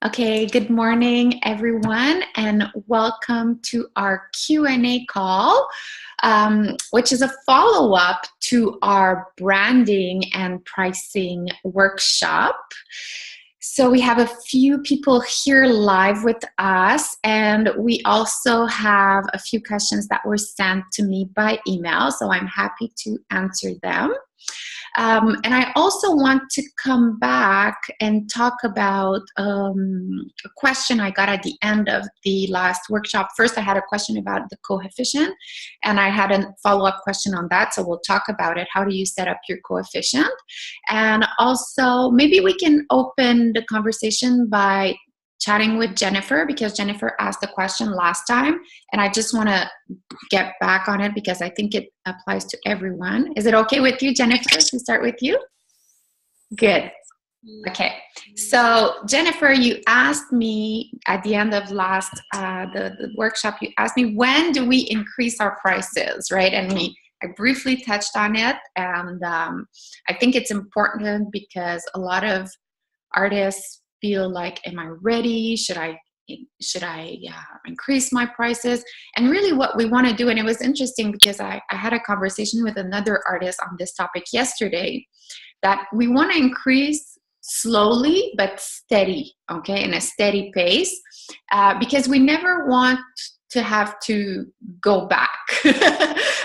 Okay, good morning, everyone, and welcome to our Q&A call, which is a follow-up to our branding and pricing workshop. So we have a few people here live with us, and we also have a few questions that were sent to me by email, so I'm happy to answer them. And I also want to come back and talk about a question I got at the end of the last workshop. First, I had a question about the coefficient, and I had a follow-up question on that, so we'll talk about it. How do you set up your coefficient? And also, maybe we can open the conversation by chatting with Jennifer, because Jennifer asked the question last time, and I just want to get back on it because I think it applies to everyone. Is it okay with you, Jennifer, to start with you? Good. Okay. So Jennifer, you asked me at the end of last the workshop, you asked me, when do we increase our prices, right? And I briefly touched on it, and I think it's important because a lot of artists feel like, am I ready? Should I increase my prices? And really what we want to do, and it was interesting because I had a conversation with another artist on this topic yesterday, that we want to increase slowly but steady, okay, in a steady pace, because we never want to have to go back.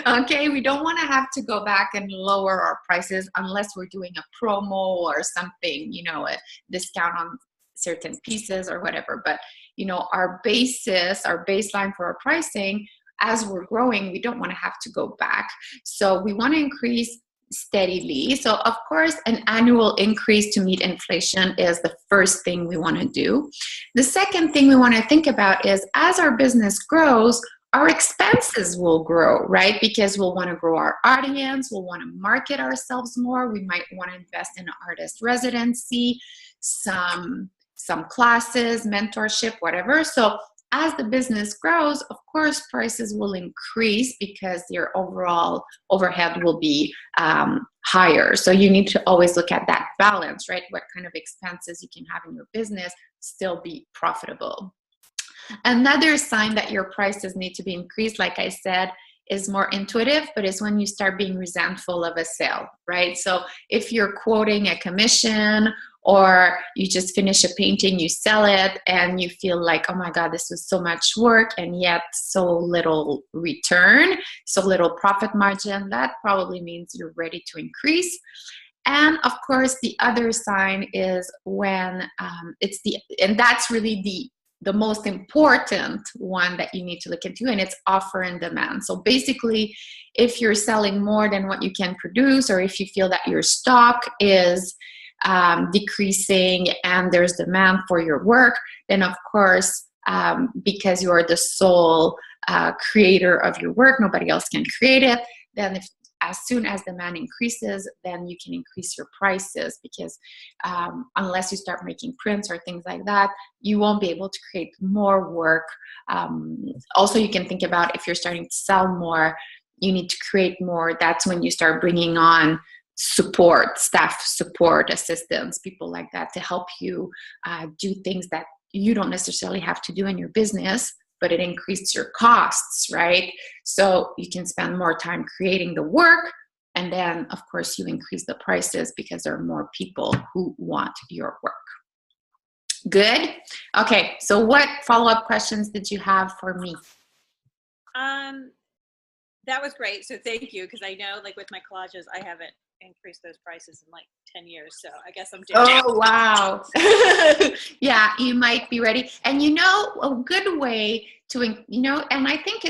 Okay, we don't want to have to go back and lower our prices unless we're doing a promo or something, a discount on certain pieces or whatever. But our baseline for our pricing, as we're growing, we don't want to have to go back. So we want to increase steadily. So of course, an annual increase to meet inflation is the first thing we want to do. The second thing we want to think about is, as our business grows, our expenses will grow, right? Because we'll want to grow our audience, we'll want to market ourselves more, we might want to invest in an artist residency, some classes, mentorship, whatever. So as the business grows, of course, prices will increase because your overall overhead will be higher. So you need to always look at that balance, right? What kind of expenses you can have in your business, still be profitable. Another sign that your prices need to be increased, like I said, is more intuitive, but it's when you start being resentful of a sale, right? So if you're quoting a commission, or you just finish a painting, you sell it, and you feel like, oh my God, this was so much work, and yet so little return, so little profit margin, that probably means you're ready to increase. And of course, the other sign is when and that's really the most important one that you need to look into, and it's offer and demand. So basically, if you're selling more than what you can produce, or if you feel that your stock is decreasing and there's demand for your work, then of course, because you're the sole creator of your work, nobody else can create it, then as soon as demand increases, then you can increase your prices, because unless you start making prints or things like that, you won't be able to create more work. Also, you can think about, if you're starting to sell more, you need to create more. That's when you start bringing on support, staff support, assistants, people like that, to help you do things that you don't necessarily have to do in your business, but it increases your costs, right? So you can spend more time creating the work, and then of course you increase the prices because there are more people who want your work. Good. Okay, so what follow-up questions did you have for me? That was great. So thank you, because I know, like with my collages, I haven't increased those prices in like 10 years. So I guess I'm doing it. Oh, wow. Yeah, you might be ready. And a good way to, and I think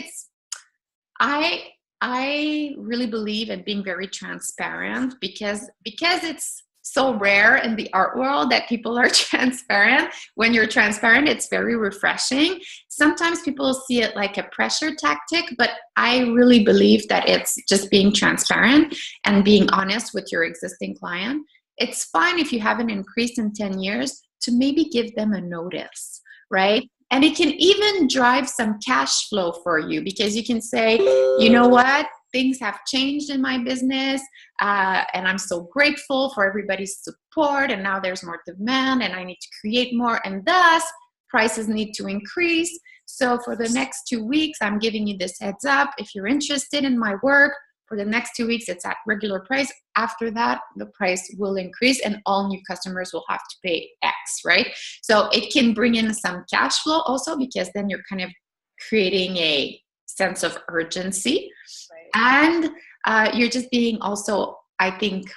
I really believe in being very transparent, because it's so rare in the art world that people are transparent. When you're transparent, it's very refreshing. Sometimes people see it like a pressure tactic, but I really believe that it's just being transparent and being honest with your existing client. It's fine if you haven't increased in 10 years to maybe give them a notice, right? And it can even drive some cash flow for you, because you can say, you know what? things have changed in my business, and I'm so grateful for everybody's support, and now there's more demand and I need to create more, and thus prices need to increase. So for the next 2 weeks, I'm giving you this heads up. If you're interested in my work, for the next 2 weeks, it's at regular price. After that, the price will increase and all new customers will have to pay X, right? So it can bring in some cash flow also, because then you're kind of creating a sense of urgency. Right. And you're just being also, I think,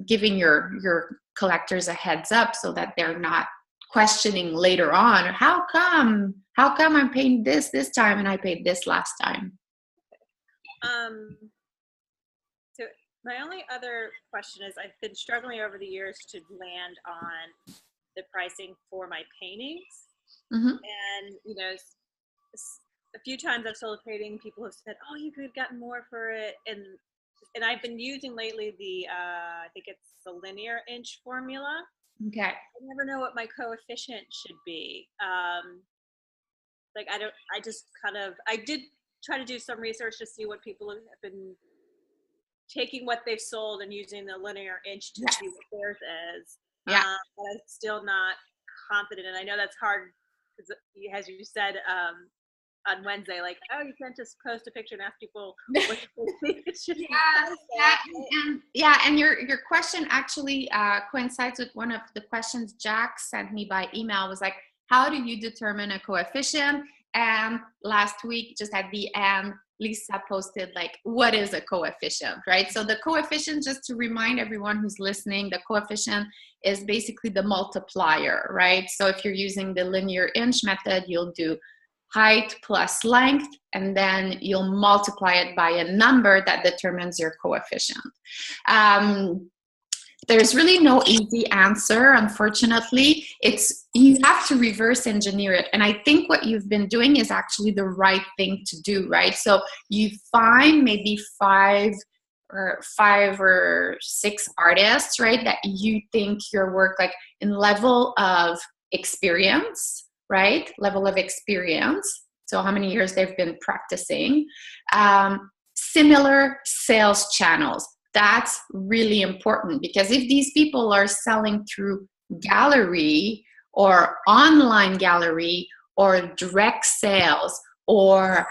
giving your collectors a heads up so that they're not questioning later on, how come I'm paying this time and I paid this last time. So my only other question is, I've been struggling over the years to land on the pricing for my paintings. Mm-hmm. And, you know, a few times I've sold a painting, people have said, oh, you could have gotten more for it. And I've been using lately the, I think it's the linear inch formula. Okay. I never know what my coefficient should be. I did try to do some research to see what people have been taking what they've sold and using the linear inch to see what theirs is. Yeah. But I'm still not confident. And I know that's hard because, as you said, on Wednesday, like, oh, you can't just post a picture and ask people what you think it should be. And your question actually coincides with one of the questions Jack sent me by email. Was like, how do you determine a coefficient? And last week, just at the end, Lisa posted like, what is a coefficient, right? So the coefficient, just to remind everyone who's listening, the coefficient is basically the multiplier, right? So if you're using the linear inch method, you'll do height plus length, and then you'll multiply it by a number that determines your coefficient. There's really no easy answer, unfortunately. You have to reverse engineer it. And I think what you've been doing is actually the right thing to do, right? So you find maybe five or six artists, right, that you think your work, like in level of experience, right? Level of experience. So how many years they've been practicing. Similar sales channels. That's really important, because if these people are selling through gallery or online gallery or direct sales, or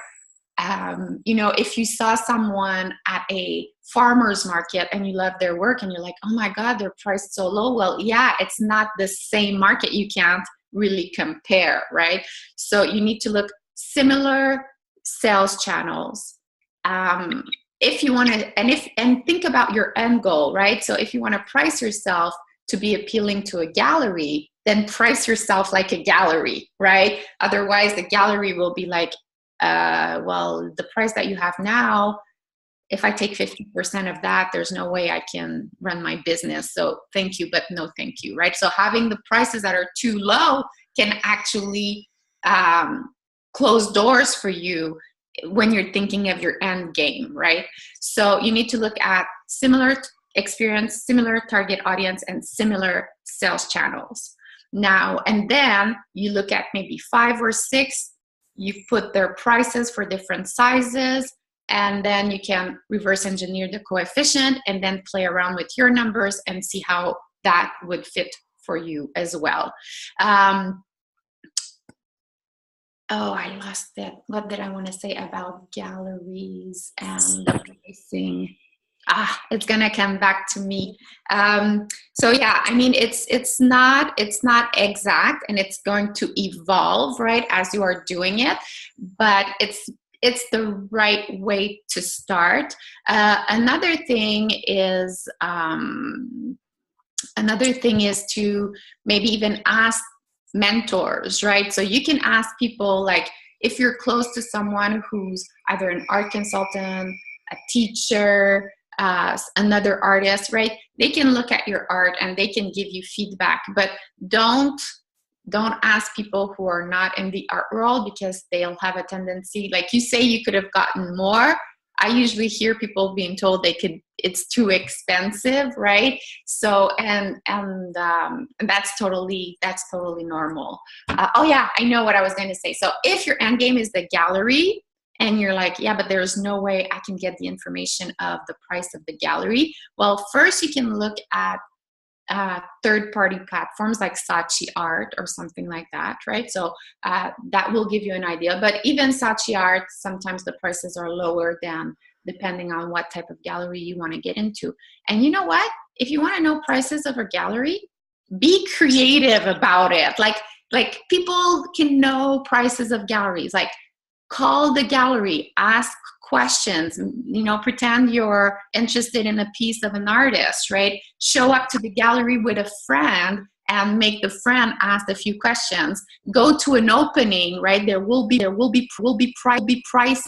if you saw someone at a farmer's market and you love their work and you're like, oh my God, they're priced so low. Well, yeah, it's not the same market. You can't really compare, right? So you need to look similar sales channels. If you want to, and think about your end goal, right? So if you want to price yourself to be appealing to a gallery, then price yourself like a gallery, right? Otherwise, the gallery will be like, well, the price that you have now, if I take 50% of that, there's no way I can run my business. So thank you, but no thank you, right? So having the prices that are too low can actually close doors for you when you're thinking of your end game, right? So you need to look at similar experience, similar target audience, and similar sales channels. Now, and then you look at maybe 5 or 6, you put their prices for different sizes, and then you can reverse engineer the coefficient and then play around with your numbers and see how that would fit for you as well. Oh, I lost it. What did I want to say about galleries and the pricing? It's gonna come back to me. So yeah, I mean, it's not exact, and it's going to evolve, right, as you are doing it, but it's the right way to start. Another thing is to maybe even ask mentors, right? So you can ask people, like, if you're close to someone who's either an art consultant, a teacher, another artist, right? They can look at your art and they can give you feedback, but don't ask people who are not in the art world, because they'll have a tendency, like you say, you could have gotten more. I usually hear people being told it's too expensive, right? So, and that's totally normal. Oh yeah, I know what I was going to say. So if your end game is the gallery, and you're like, yeah, but there's no way I can get the information of the price of the gallery. Well, first you can look at third-party platforms like Saatchi Art or something like that, right? So that will give you an idea. But even Saatchi Art, sometimes the prices are lower than, depending on what type of gallery you want to get into. And you know what? If you want to know prices of a gallery, be creative about it. Like people can know prices of galleries. Like, call the gallery, ask questions, pretend you're interested in a piece of an artist, right? Show up to the gallery with a friend and make the friend ask a few questions. Go to an opening, right? There will be price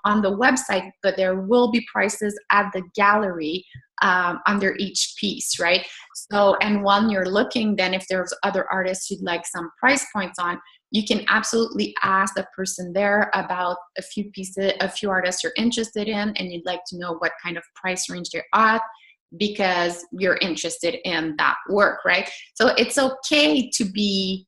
on the website, but there will be prices at the gallery under each piece, right? So, and while you're looking, then if there's other artists you'd like some price points on, you can absolutely ask the person there about a few artists you're interested in, and you'd like to know what kind of price range they're at because you're interested in that work, right? So it's okay to be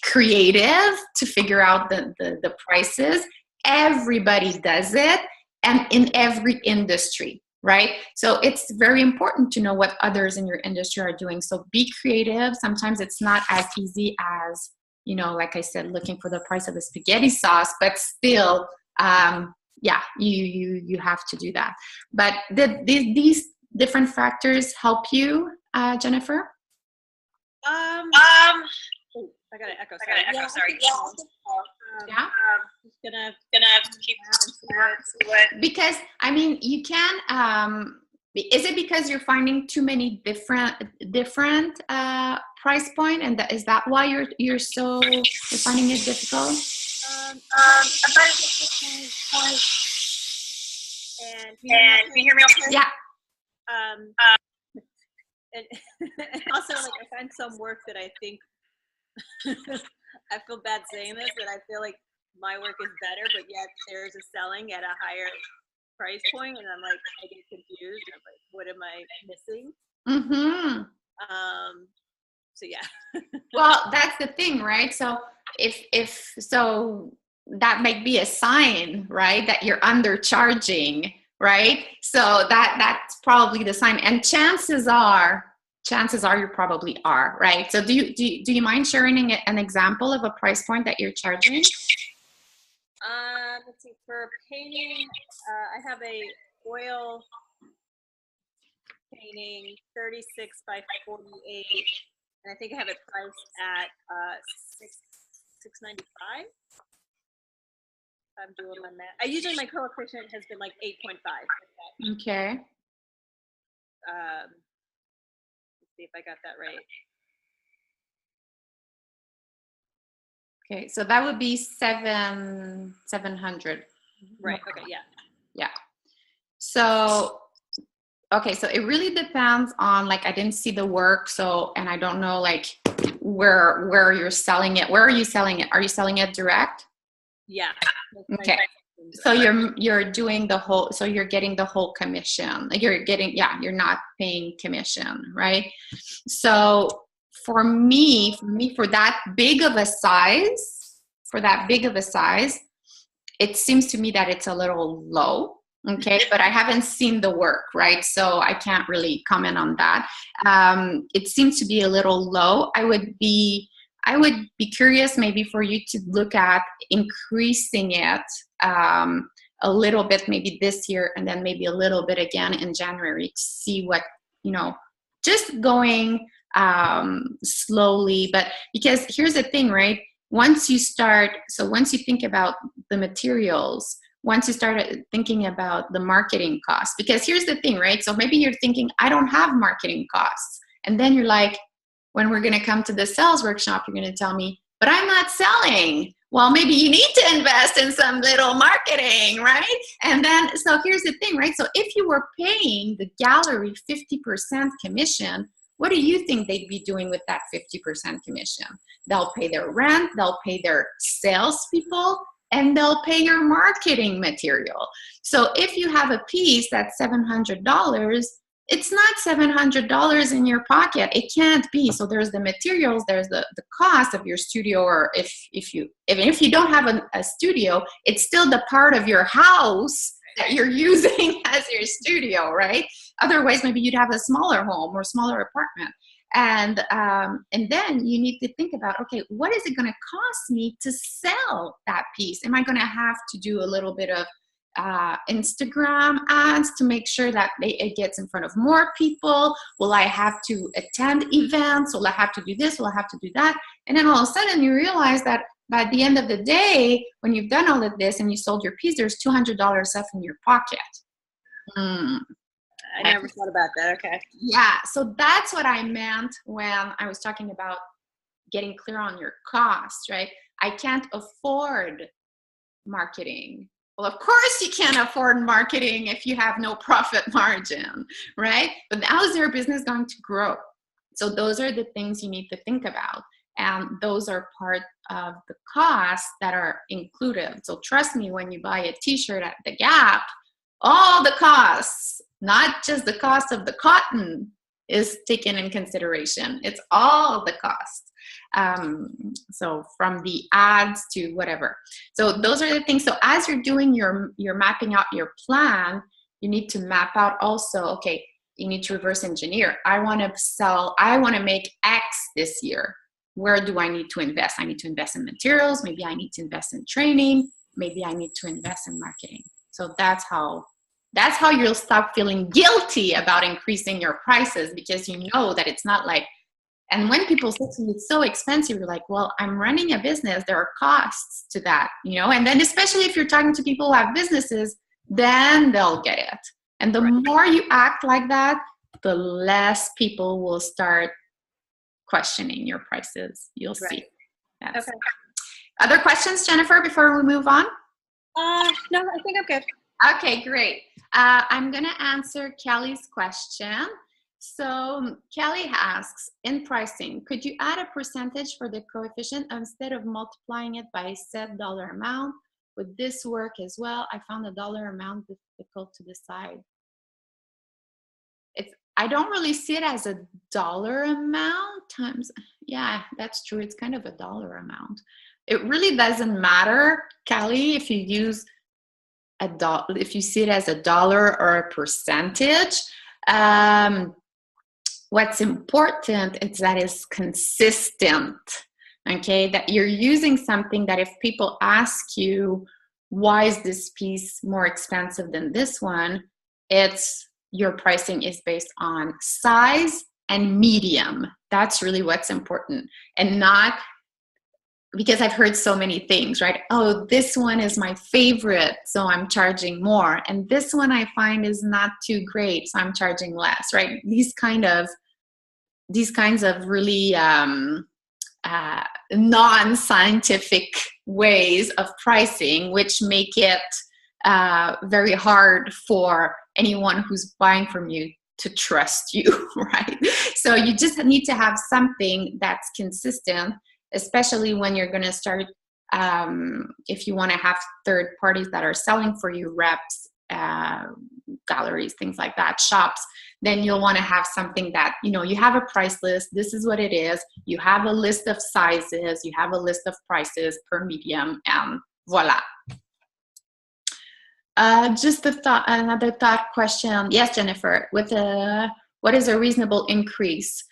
creative to figure out the prices. Everybody does it, and in every industry, right? So it's very important to know what others in your industry are doing. So be creative. Sometimes it's not as easy as, like I said, looking for the price of the spaghetti sauce, but still, you have to do that. But these different factors help you, Jennifer? I got an echo. Sorry. Yeah. Just gonna keep what. Because you can. Is it because you're finding too many different price point, and is that why you're finding it difficult? And can you hear me okay? Yeah. And also, like, I find some work that I think I feel bad saying this, but I feel like my work is better, but yet there's a selling at a higher price point, and I'm like, I get confused. I'm like, what am I missing? Mm-hmm. So yeah. Well, that's the thing, right? So if so, that might be a sign, right, that you're undercharging, right? So that's probably the sign. And chances are you probably are, right? So do you mind sharing an example of a price point that you're charging? Let's see. For painting, I have a oil painting, 36 by 48, and I think I have it priced at $6.95. I'm doing my math. Usually my coefficient has been like 8.5. Okay. Let's see if I got that right. Okay, so that would be 700. Right. Okay. Yeah. Yeah. So, okay, so it really depends on, like, I didn't see the work, so, and I don't know, like, where you're selling it. Where are you selling it? Are you selling it direct? Yeah. Okay. So you're doing the whole, so you're getting the whole commission. Like you're not paying commission, right? So for me, for that big of a size, it seems to me that it's a little low. Okay, but I haven't seen the work, right? So I can't really comment on that. It seems to be a little low. I would be curious maybe for you to look at increasing it a little bit, maybe this year, and then maybe a little bit again in January to see what, just going slowly. But because here's the thing, right? Once you think about the materials, once you start thinking about the marketing costs, because here's the thing, right? So maybe you're thinking, I don't have marketing costs. And then you're like, when we're going to come to the sales workshop, you're going to tell me, but I'm not selling. Well, maybe you need to invest in some little marketing, right? And then, so here's the thing, right? So if you were paying the gallery 50% commission, what do you think they'd be doing with that 50% commission? They'll pay their rent, they'll pay their salespeople, and they'll pay your marketing material. So if you have a piece that's $700, it's not $700 in your pocket. It can't be. So there's the materials, there's the cost of your studio, or if you don't have a studio, it's still the part of your house that you're using as your studio, right? Otherwise, maybe you'd have a smaller home or smaller apartment. And then you need to think about, okay, what is it going to cost me to sell that piece? Am I going to have to do a little bit of Instagram ads to make sure that it gets in front of more people? Will I have to attend events? Will I have to do this? Will I have to do that? And then all of a sudden you realize that by the end of the day, when you've done all of this and you sold your piece, there's $200 left in your pocket. I never thought about that. Okay. Yeah. So that's what I meant when I was talking about getting clear on your costs, right? I can't afford marketing. Well, of course you can't afford marketing if you have no profit margin, right? But how is your business going to grow? So those are the things you need to think about. And those are part of the costs that are included. So trust me, when you buy a t-shirt at the Gap, all the costs, not just the cost of the cotton, is taken in consideration. It's all the costs. So from the ads to whatever. So those are the things. So as you're doing you're mapping out your plan, you need to map out also, okay, you need to reverse engineer. I want to make X this year. Where do I need to invest? I need to invest in materials. Maybe I need to invest in training. Maybe I need to invest in marketing. So that's how you'll stop feeling guilty about increasing your prices, because you know that it's not like, and when people say to me, it's so expensive, you're like, well, I'm running a business. There are costs to that, and then especially if you're talking to people who have businesses, then they'll get it. And the more you act like that, the less people will start questioning your prices. You'll see. Okay. Other questions, Jennifer, before we move on? No, I think I'm good. Okay, great. I'm going to answer Kelly's question. So Kelly asks, in pricing, could you add a percentage for the coefficient instead of multiplying it by a set dollar amount? Would this work as well? I found the dollar amount difficult to decide. I don't really see it as a dollar amount times. Yeah, that's true. It's kind of a dollar amount. It really doesn't matter, Kelly, if you use if you see it as a dollar or a percentage. What's important is that it's consistent, okay? That you're using something that if people ask you, why is this piece more expensive than this one? Your pricing is based on size and medium. That's really what's important. And not, because I've heard so many things, right? Oh, this one is my favorite, so I'm charging more. And this one I find is not too great, so I'm charging less, right? These kinds of really non-scientific ways of pricing, which make it very hard for anyone who's buying from you to trust you, right? So you just need to have something that's consistent, especially when you're going to start, if you want to have third parties that are selling for you, reps, galleries, things like that, shops, then you'll want to have something that, you have a price list. This is what it is. You have a list of sizes. You have a list of prices per medium, and voila. Just another thought question. Yes, Jennifer, what is a reasonable increase?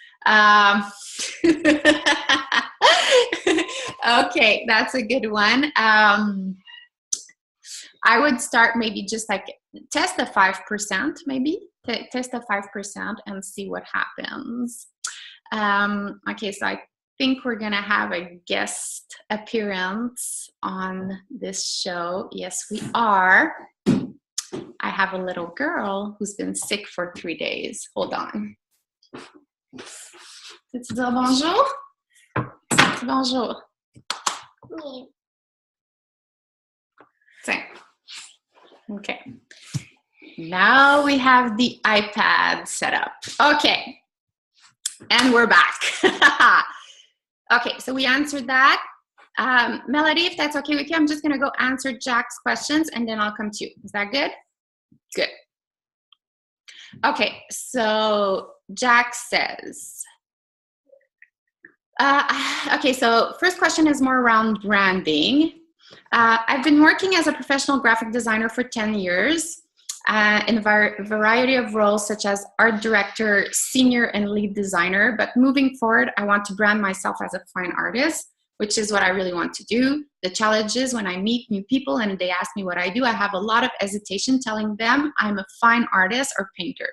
Okay, that's a good one. I would start maybe just like test the 5%, maybe test the 5% and see what happens. Okay, so I think we're gonna have a guest appearance on this show. Yes, we are. I have a little girl who's been sick for 3 days. Hold on. Peux-tu dire bonjour? Bonjour. Oui. Okay. Now we have the iPad set up. Okay. And we're back. Okay, so we answered that. Melody, if that's okay with you, I'm just going to go answer Jack's questions and then I'll come to you. Is that good? Good. Okay, so Jack says, okay, so first question is more around branding. I've been working as a professional graphic designer for 10 years in a variety of roles such as art director, senior, and lead designer. But moving forward, I want to brand myself as a fine artist, which is what I really want to do. The challenge is when I meet new people and they ask me what I do, I have a lot of hesitation telling them I'm a fine artist or painter.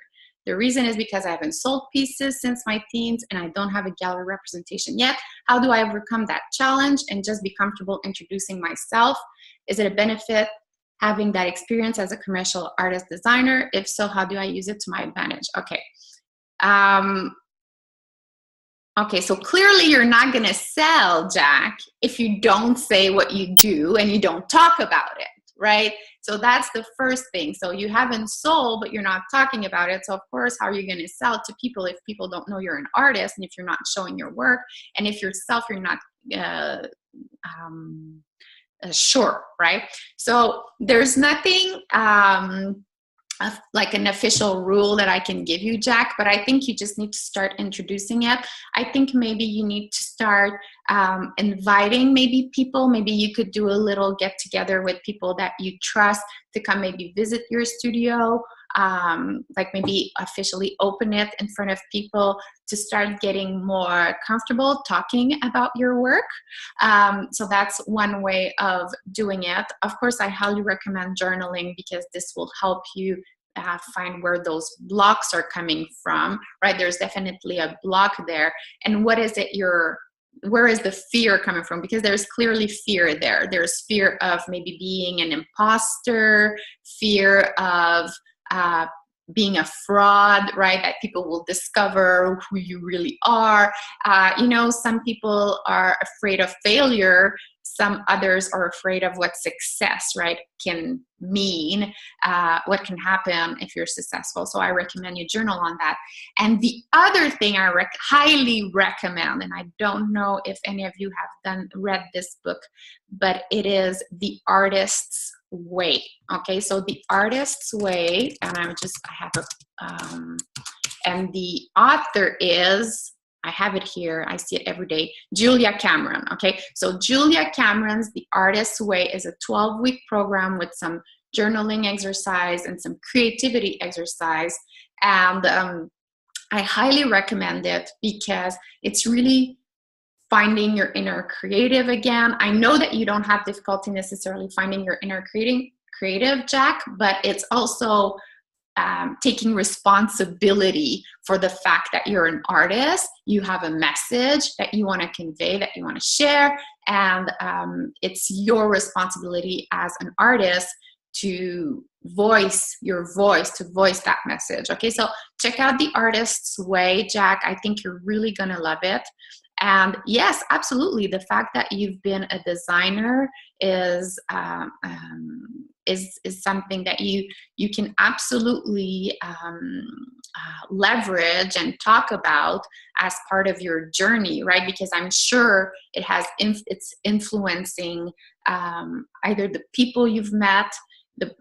The reason is because I haven't sold pieces since my teens and I don't have a gallery representation yet. How do I overcome that challenge and just be comfortable introducing myself? Is it a benefit having that experience as a commercial artist designer? If so, how do I use it to my advantage? Okay. Okay, so clearly you're not going to sell, Jack, if you don't say what you do and you don't talk about it, right? So that's the first thing. So you haven't sold, but you're not talking about it. So of course, how are you going to sell to people if people don't know you're an artist and if you're not showing your work and if yourself you're not sure, right? So there's nothing like an official rule that I can give you, Jack, but I think you just need to start introducing it. I think maybe you need to start inviting maybe people. Maybe you could do a little get together with people that you trust to come maybe visit your studio, like maybe officially open it in front of people to start getting more comfortable talking about your work. So that's one way of doing it. Of course, I highly recommend journaling because this will help you find where those blocks are coming from, right? There's definitely a block there. And what is it where is the fear coming from? Because there's clearly fear there. There's fear of maybe being an imposter, fear of being a fraud, right? That people will discover who you really are. Some people are afraid of failure. Some others are afraid of what success, right, can mean, what can happen if you're successful. So I recommend you journal on that. And the other thing I highly recommend, and I don't know if any of you have read this book, but it is The Artist's Way. Okay, so The Artist's Way, and and the author is, I have it here, I see it every day, Julia Cameron. Okay, so Julia Cameron's The Artist's Way is a 12-week program with some journaling exercise and some creativity exercise. And I highly recommend it because it's really finding your inner creative again. I know that you don't have difficulty necessarily finding your inner creative, Jack, but it's also taking responsibility for the fact that you're an artist, you have a message that you want to convey, that you want to share, and it's your responsibility as an artist to voice that message. Okay, so check out The Artist's Way, Jack. I think you're really gonna love it. And yes, absolutely, the fact that you've been a designer is something that you can absolutely leverage and talk about as part of your journey, right? Because I'm sure it's influencing either the people you've met, the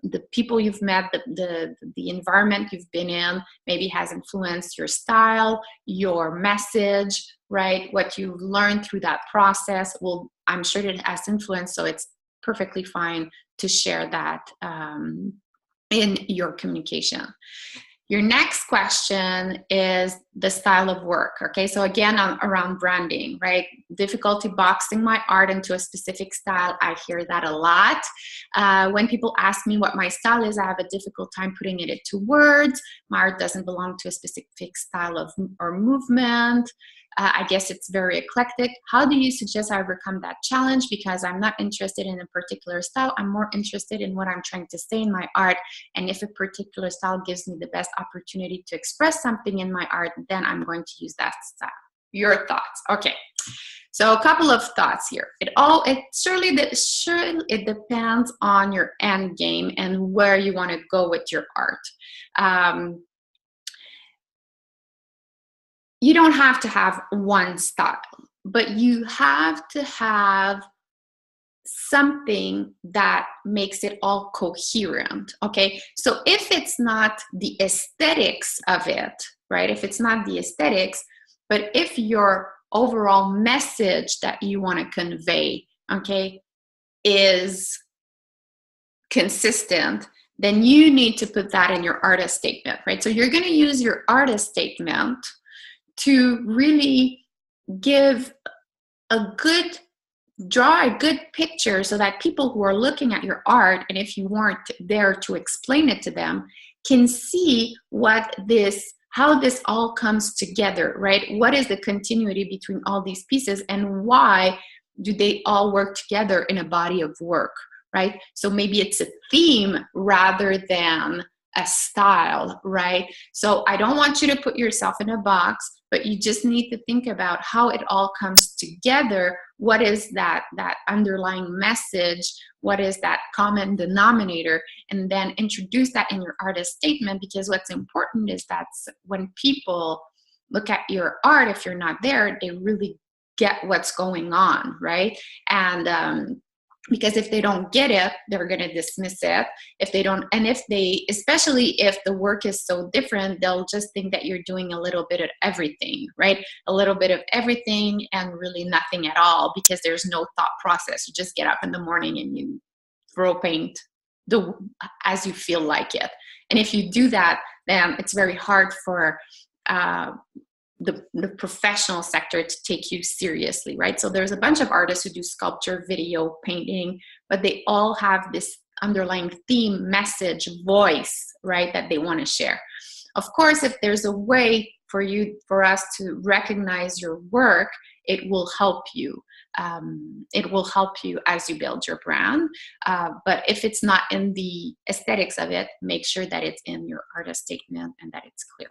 environment you've been in, maybe has influenced your style, your message, right? What you've learned through that process, I'm sure it has influence, so it's perfectly fine to share that in your communication. Your next question is the style of work. Okay, so again, around branding, right? Difficulty boxing my art into a specific style. I hear that a lot. When people ask me what my style is, I have a difficult time putting it into words. My art doesn't belong to a specific style or movement. I guess it's very eclectic. How do you suggest I overcome that challenge? Because I'm not interested in a particular style. I'm more interested in what I'm trying to say in my art. And if a particular style gives me the best opportunity to express something in my art, then I'm going to use that style. Your thoughts? Okay. So a couple of thoughts here. It depends on your end game and where you want to go with your art. You don't have to have one style, but you have to have something that makes it all coherent, okay? So if it's not the aesthetics of it, right? If it's not the aesthetics, but if your overall message that you want to convey, okay, is consistent, then you need to put that in your artist statement, right? So you're going to use your artist statement to really draw a good picture so that people who are looking at your art, and if you weren't there to explain it to them, can see how this all comes together, right? What is the continuity between all these pieces, and why do they all work together in a body of work, right? So maybe it's a theme rather than a style, right? So I don't want you to put yourself in a box, but you just need to think about how it all comes together. What is that underlying message? What is that common denominator? And then introduce that in your artist statement, because what's important is that when people look at your art, if you're not there, they really get what's going on, right? And because if they don't get it, they're going to dismiss it. Especially if the work is so different, they'll just think that you're doing a little bit of everything, right? A little bit of everything and really nothing at all, because there's no thought process. You just get up in the morning and you throw paint as you feel like it. And if you do that, then it's very hard for the professional sector to take you seriously, right? So there's a bunch of artists who do sculpture, video, painting, but they all have this underlying theme, message, voice, right, that they want to share. Of course, if there's a way for us to recognize your work, it will help you. It will help you as you build your brand. But if it's not in the aesthetics of it, make sure that it's in your artist statement and that it's clear.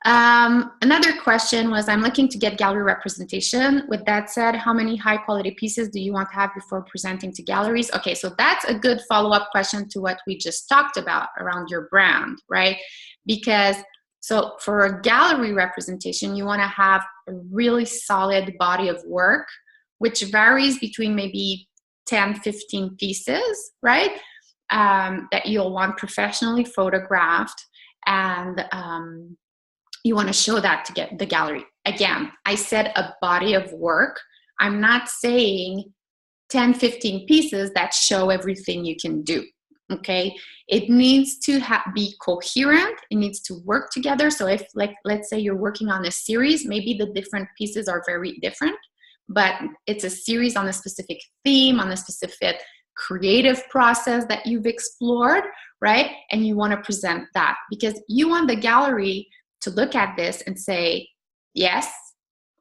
Another question was, I'm looking to get gallery representation. With that said, how many high quality pieces do you want to have before presenting to galleries? Okay, so that's a good follow-up question to what we just talked about around your brand, right? Because so for a gallery representation, you want to have a really solid body of work, which varies between maybe 10, 15 pieces, right? That you'll want professionally photographed, and you want to show that to get the gallery. Again, I said a body of work. I'm not saying 10, 15 pieces that show everything you can do, okay? It needs to be coherent. It needs to work together. So if, let's say you're working on a series, maybe the different pieces are very different, but it's a series on a specific theme, on a specific creative process that you've explored, right? And you want to present that because you want the gallery to look at this and say, yes,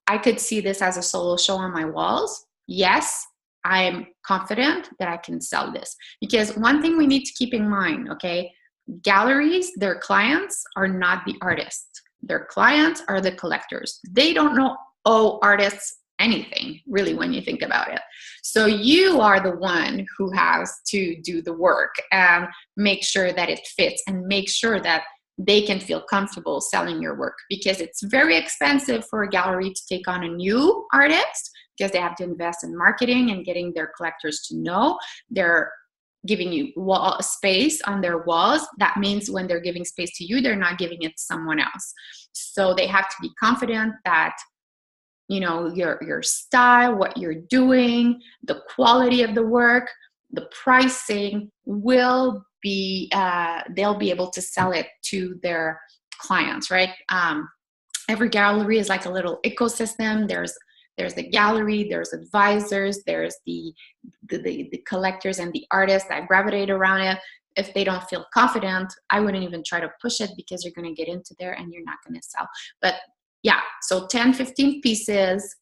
I could see this as a solo show on my walls. Yes, I am confident that I can sell this. Because one thing we need to keep in mind, okay, galleries, their clients are not the artists. Their clients are the collectors. They don't owe artists anything, really, when you think about it. So you are the one who has to do the work and make sure that it fits and make sure that they can feel comfortable selling your work, because it's very expensive for a gallery to take on a new artist because they have to invest in marketing and getting their collectors to know. They're giving you space on their walls. That means when they're giving space to you, they're not giving it to someone else. So they have to be confident that, you know, your style, what you're doing, the quality of the work, the pricing will be, they'll be able to sell it to their clients, right? Every gallery is like a little ecosystem. There's the gallery, there's advisors, there's the collectors and the artists that gravitate around it. If they don't feel confident, I wouldn't even try to push it because you're going to get into there and you're not going to sell. But yeah, so 10, 15 pieces,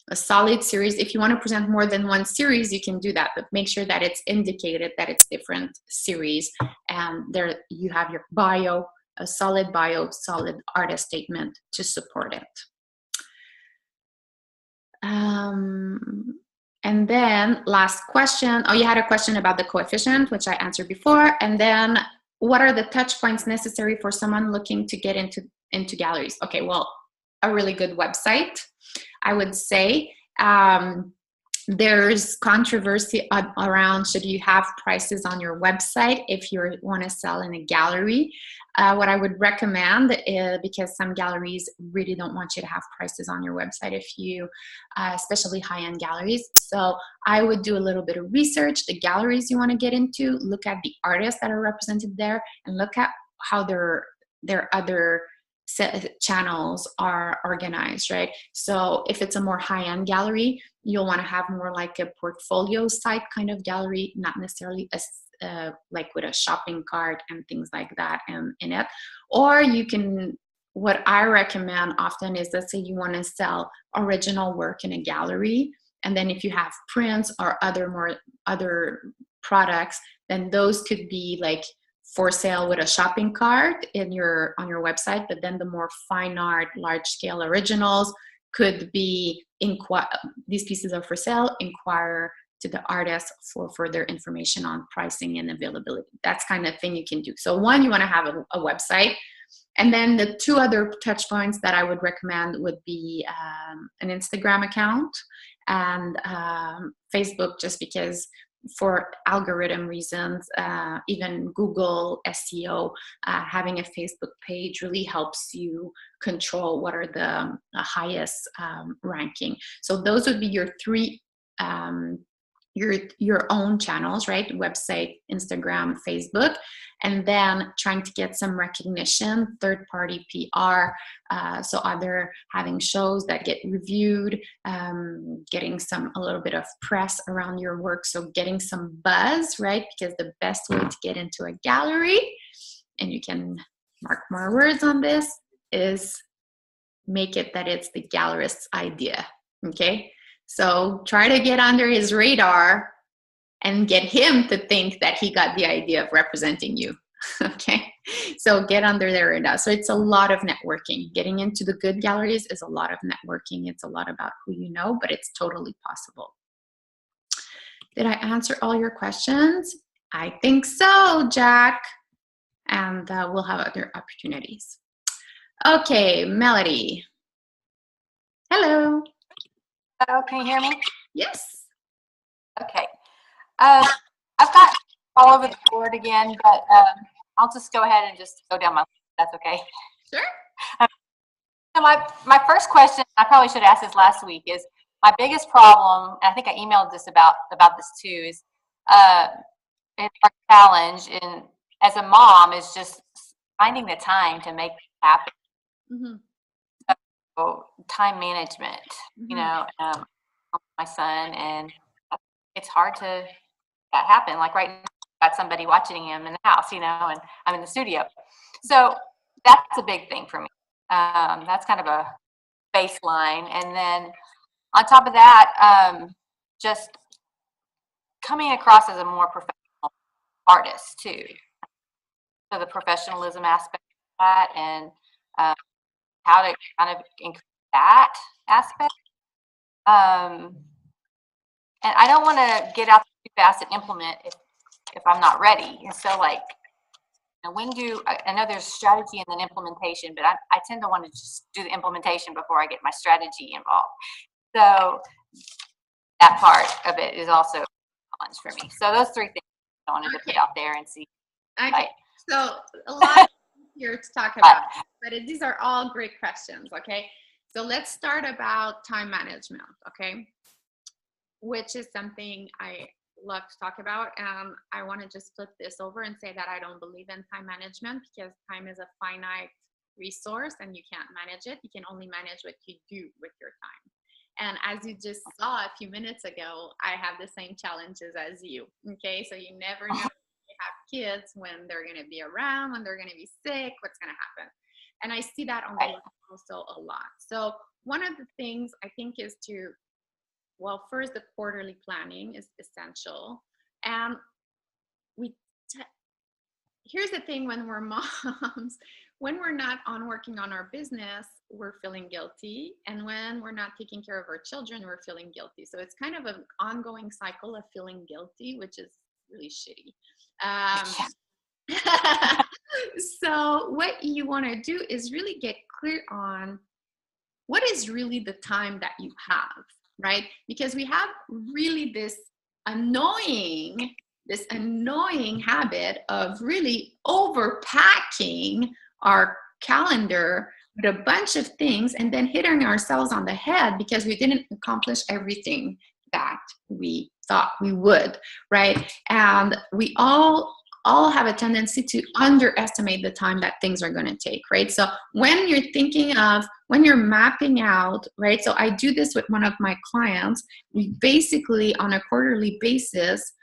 a solid series. If you want to present more than one series, you can do that, but make sure that it's indicated that it's different series. And there you have your bio, a solid bio, solid artist statement to support it. And then last question. Oh, you had a question about the coefficient, which I answered before. And then what are the touch points necessary for someone looking to get into galleries? Okay, well, a really good website, I would say. There's controversy around should you have prices on your website if you want to sell in a gallery. What I would recommend is, because some galleries really don't want you to have prices on your website if you, especially high-end galleries. So I would do a little bit of research, the galleries you want to get into, look at the artists that are represented there, and look at how their other channels are organized, right? So if it's a more high-end gallery, you'll want to have more like a portfolio site kind of gallery, not necessarily like with a shopping cart and things like that in it. Or you can, what I recommend often is, let's say you want to sell original work in a gallery, and then if you have prints or other products, then those could be like for sale with a shopping cart on your website. But then the more fine art, large scale originals could be these pieces are for sale, inquire to the artist for further information on pricing and availability. That's kind of thing you can do. So one, you want to have a website. And then the two other touch points that I would recommend would be an Instagram account and Facebook, just because for algorithm reasons, even Google SEO, having a Facebook page really helps you control what are the highest ranking. So those would be your three, your own channels, right? Website, Instagram, Facebook, and then trying to get some recognition, third-party PR. So either having shows that get reviewed, getting a little bit of press around your work. So getting some buzz, right? Because the best way to get into a gallery, and you can mark more words on this, is make it that it's the gallerist's idea, okay? So try to get under his radar and get him to think that he got the idea of representing you. Okay, so get under their radar. So it's a lot of networking. Getting into the good galleries is a lot of networking. It's a lot about who you know, but it's totally possible. Did I answer all your questions? I think so, Jack. And we'll have other opportunities. Okay, Melody. Hello. Hello, can you hear me? Yes. Okay. I've got all over the board again, but I'll just go ahead and just go down my list. That's okay. Sure. So my first question, I probably should have asked this last week, is my biggest problem, and I think I emailed this about this too, is it's our challenge in as a mom is just finding the time to make it happen. Mm-hmm. So, time management, you know, my son, and it's hard to that happen. Like right now, I've got somebody watching him in the house, you know, and I'm in the studio. So that's a big thing for me. That's kind of a baseline. And then on top of that, just coming across as a more professional artist too. So the professionalism aspect of that, and how to kind of increase that aspect. And I don't want to get out too fast and implement if I'm not ready. And so, like, you know, I know there's strategy and then implementation, but I tend to want to just do the implementation before I get my strategy involved. So that part of it is also a challenge for me. So those three things I wanted to put out there and see. Okay. So a lot here to talk about, but these are all great questions. Okay. So let's start about time management. Okay. Which is something I love to talk about. And I want to just flip this over and say that I don't believe in time management, because time is a finite resource and you can't manage it. You can only manage what you do with your time. And as you just saw a few minutes ago, I have the same challenges as you. Okay. So you never know you have kids, when they're going to be around, when they're going to be sick, what's going to happen. And I see that on the list also a lot. So one of the things I think is first, the quarterly planning is essential. And here's the thing, when we're moms, when we're not working on our business, we're feeling guilty. And when we're not taking care of our children, we're feeling guilty. So it's kind of an ongoing cycle of feeling guilty, which is really shitty. So what you want to do is really get clear on what is really the time that you have. right? Because we have really this annoying habit of really overpacking our calendar with a bunch of things and then hitting ourselves on the head because we didn't accomplish everything that we thought we would, right? And we all have a tendency to underestimate the time that things are going to take, right? So when you're mapping out, right? So I do this with one of my clients. We basically, on a quarterly basis,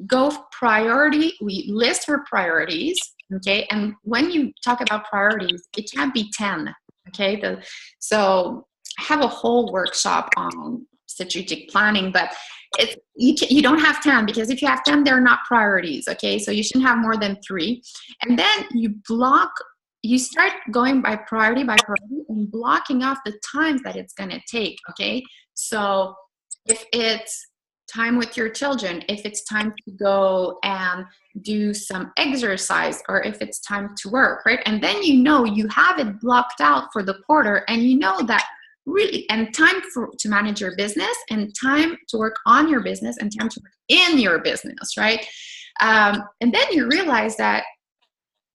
go priority. We list her priorities, okay? And when you talk about priorities, it can't be 10, okay? So I have a whole workshop on strategic planning, but you don't have 10, because if you have 10, they're not priorities, okay? So you shouldn't have more than 3. And then you start going by priority and blocking off the times that it's going to take, okay? So if it's time with your children, if it's time to go and do some exercise, or if it's time to work, right? And then you have it blocked out for the quarter, and you know that really, and time to manage your business, and time to work on your business, and time to work in your business, right? And then you realize that,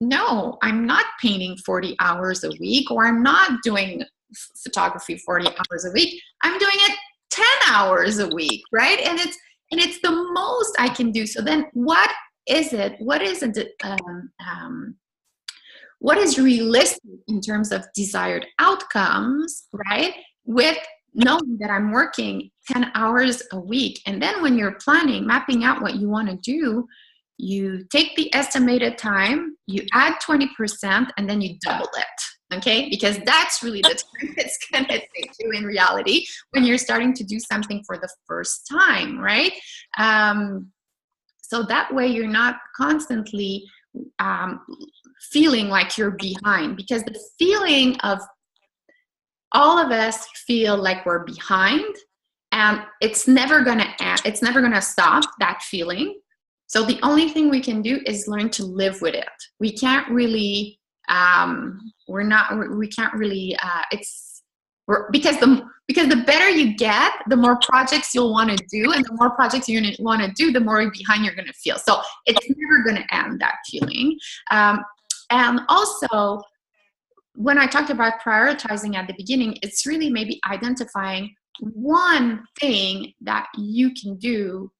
no, I'm not painting 40 hours a week, or I'm not doing photography 40 hours a week. I'm doing it 10 hours a week, right? And it's the most I can do. So then what is it? What is realistic in terms of desired outcomes, right? With knowing that I'm working 10 hours a week. And then when you're mapping out what you want to do, you take the estimated time, you add 20%, and then you double it, okay? Because that's really the time it's going to take you in reality when you're starting to do something for the first time, right? So that way you're not constantly feeling like you're behind, because the feeling of all of us feel like we're behind, and it's never going to stop, that feeling. So the only thing we can do is learn to live with it. We can't really, because the better you get, the more projects you'll want to do, and the more projects you're going to want to do, the more behind you're going to feel. So it's never going to end, that feeling. And also, when I talked about prioritizing at the beginning, it's really maybe identifying one thing that you can do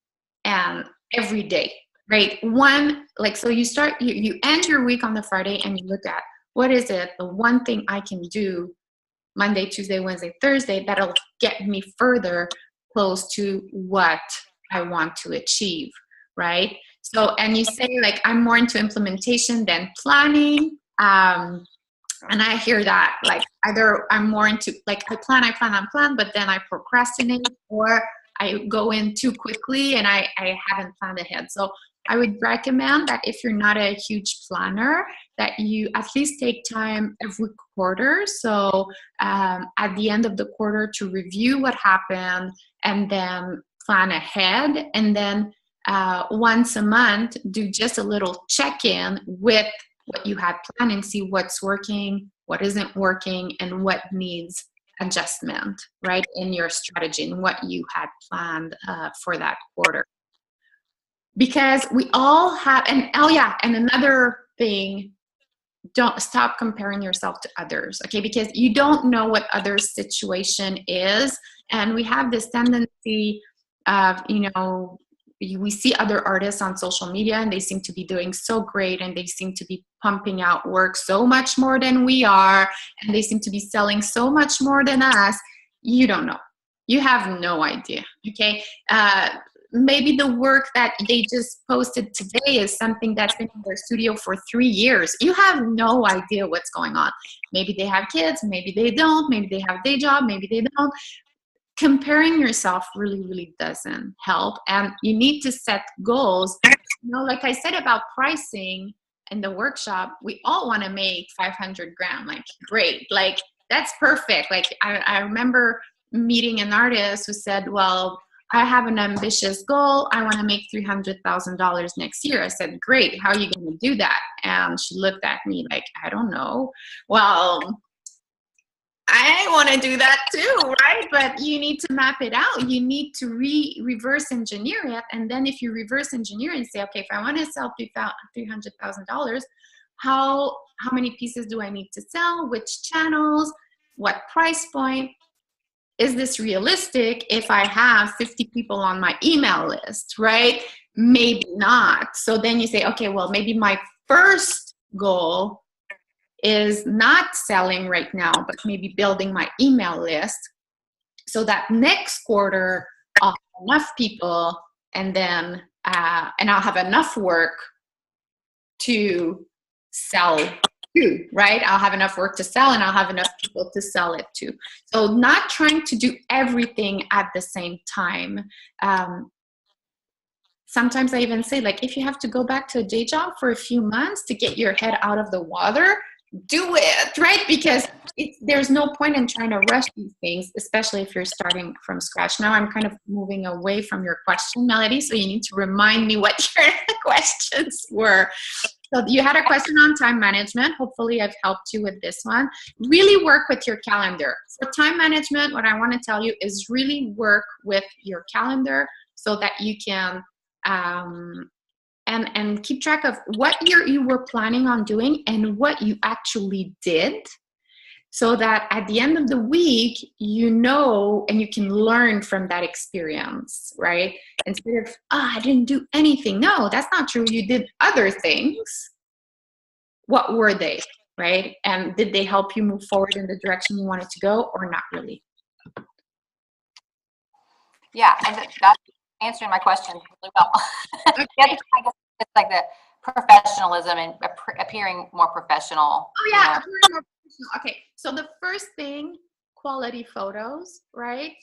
every day, right? So you end your week on the Friday, and you look at, what is it, the one thing I can do Monday, Tuesday, Wednesday, Thursday that'll get me further close to what I want to achieve, right? So, and you say, like, I'm more into implementation than planning. And I hear that, like, either I'm more into, like, I plan, but then I procrastinate, or I go in too quickly and I haven't planned ahead. So I would recommend that if you're not a huge planner, that you at least take time every quarter. So at the end of the quarter, to review what happened, and then plan ahead. And then once a month, do just a little check-in with what you had planned, and see what's working, what isn't working, and what needs adjustment, right, in your strategy and what you had planned for that quarter. Because we all have, and another thing, don't stop comparing yourself to others, okay? Because you don't know what others' situation is, and we have this tendency of, we see other artists on social media, and they seem to be doing so great, and they seem to be pumping out work so much more than we are, and they seem to be selling so much more than us. You don't know. You have no idea, okay? Maybe the work that they just posted today is something that's been in their studio for 3 years. You have no idea what's going on. Maybe they have kids, maybe they don't, maybe they have a day job, maybe they don't. Comparing yourself really, really doesn't help. And you need to set goals. Like I said about pricing in the workshop, we all want to make 500 grand. Like, great. Like, that's perfect. Like, I remember meeting an artist who said, well, I have an ambitious goal. I want to make $300,000 next year. I said, great. How are you going to do that? And she looked at me like, I don't know. Well, I want to do that too, right? But you need to map it out. You need to reverse engineer it. And then if you reverse engineer and say, okay, if I want to sell $300,000, how many pieces do I need to sell? Which channels? What price point? Is this realistic if I have 50 people on my email list, right? Maybe not. So then you say, okay, well, maybe my first goal is not selling right now, but maybe building my email list so that next quarter I'll have enough people and then and I'll have enough work to sell to, right? I'll have enough work to sell and I'll have enough people to sell it to. So not trying to do everything at the same time. Sometimes I even say, like, if you have to go back to a day job for a few months to get your head out of the water, do it, right? Because there's no point in trying to rush these things, especially if you're starting from scratch. Now I'm kind of moving away from your question, Melody, so you need to remind me what your questions were. So you had a question on time management. Hopefully I've helped you with this one. Really work with your calendar. For time management, what I want to tell you is really work with your calendar so that you can and keep track of what you were planning on doing and what you actually did, so that at the end of the week, you know, and you can learn from that experience, right? Instead of, I didn't do anything. No, that's not true. You did other things. What were they, right? And did they help you move forward in the direction you wanted to go or not really? Yeah, and that's answering my question really well. Okay. I guess it's like the professionalism and appearing more professional. Oh yeah, appearing more professional. Okay, so the first thing, quality photos, right?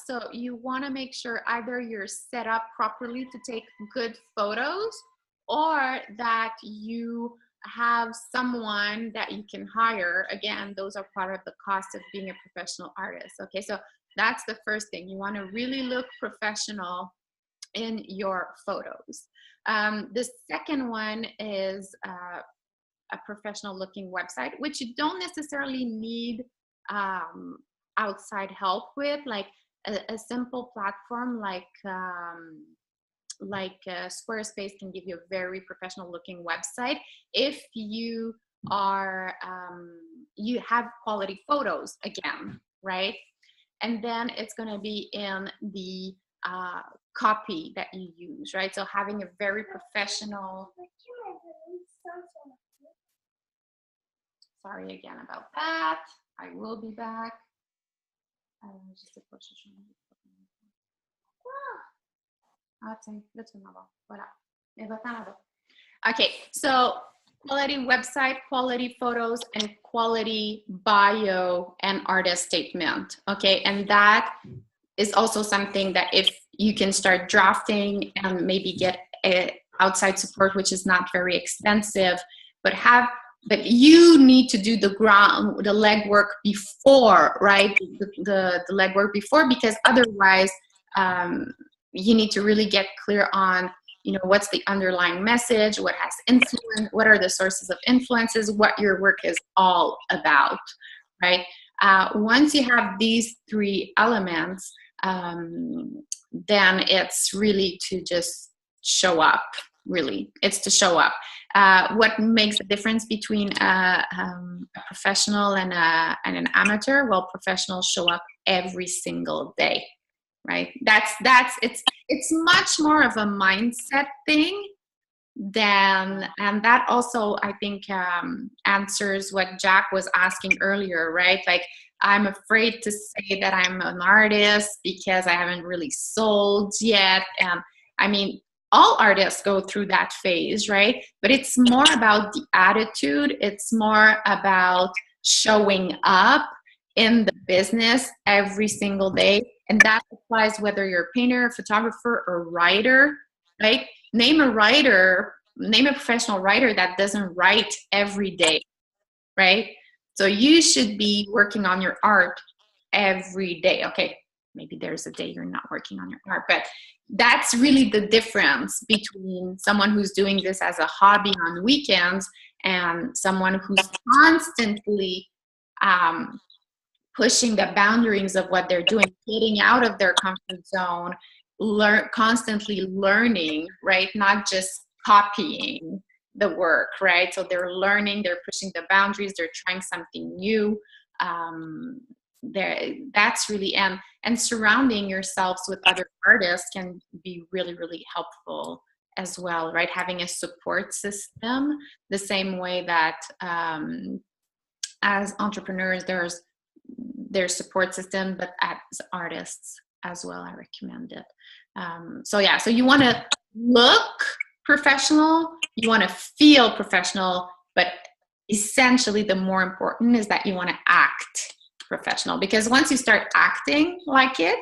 So you want to make sure either you're set up properly to take good photos, or that you have someone that you can hire. Again, those are part of the cost of being a professional artist. Okay, so that's the first thing. You want to really look professional in your photos. The second one is a professional looking website, which you don't necessarily need outside help with, like a simple platform like Squarespace can give you a very professional looking website if you are you have quality photos again, right? And then it's going to be in the copy that you use, right? So having a very professional. Sorry again about that. I will be back. Okay, so quality website, quality photos, and quality bio and artist statement. Okay, and that is also something that if you can start drafting and maybe get outside support, which is not very expensive, but you need to do the legwork before, right? The legwork before, because otherwise you need to really get clear on, you know, what's the underlying message, what has influence, what are the sources of influences, what your work is all about, right? Once you have these three elements, then it's really to just show up. Really, it's to show up. What makes the difference between a professional and an amateur? Well, professionals show up every single day, right? It's much more of a mindset thing than, and that also I think answers what Jack was asking earlier, right? Like, I'm afraid to say that I'm an artist because I haven't really sold yet, and I mean, all artists go through that phase, right? But it's more about the attitude. It's more about showing up in the business every single day. And that applies whether you're a painter, photographer, or writer, right? Name a professional writer that doesn't write every day, right? So you should be working on your art every day. Okay, maybe there's a day you're not working on your art, but that's really the difference between someone who's doing this as a hobby on weekends and someone who's constantly pushing the boundaries of what they're doing, getting out of their comfort zone, constantly learning, right? Not just copying the work, right? So they're learning, they're pushing the boundaries, they're trying something new. That's really, and surrounding yourselves with other artists can be really, really helpful as well, right? Having a support system, the same way that as entrepreneurs, there's their support system, but as artists as well, I recommend it. So you want to look professional, you want to feel professional, but essentially the more important is that you want to act professional, because once you start acting like it,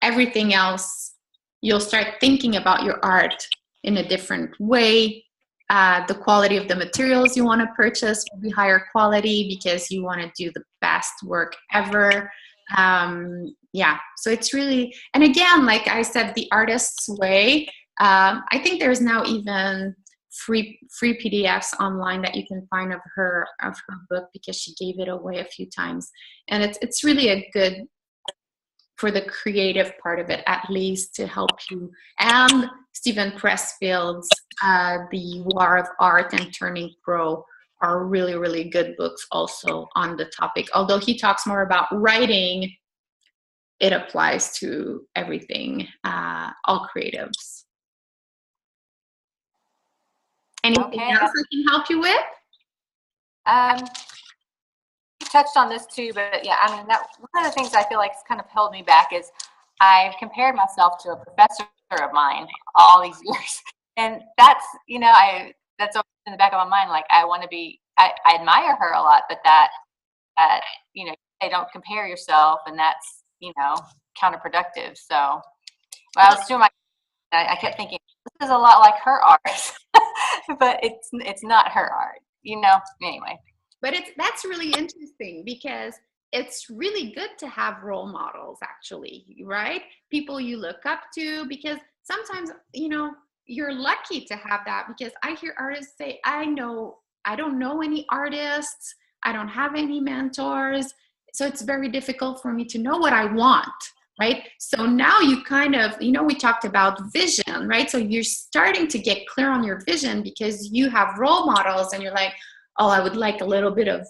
everything else, you'll start thinking about your art in a different way. The quality of the materials you want to purchase will be higher quality because you want to do the best work ever. So it's really, and again, like I said, the artist's way. I think there's now even free PDFs online that you can find of her book, because she gave it away a few times, and it's really a good, for the creative part of it, at least, to help you. And Steven Pressfield's The War of Art and Turning Pro are really, really good books also on the topic. Although he talks more about writing, it applies to everything, all creatives. Anything else I can help you with? You touched on this too, but yeah, I mean, that one of the things I feel like has kind of held me back is I've compared myself to a professor of mine all these years, and that's, that's always in the back of my mind. Like, I want to be, I admire her a lot, but that they don't compare yourself, and that's counterproductive. So when I was doing I kept thinking, this is a lot like her art, but it's not her art, anyway. But that's really interesting, because it's really good to have role models, actually, right? People you look up to, because sometimes, you're lucky to have that, because I hear artists say, I don't know any artists, I don't have any mentors, so it's very difficult for me to know what I want, right? So now you kind of, we talked about vision, right? So you're starting to get clear on your vision because you have role models, and you're like, oh, I would like a little bit of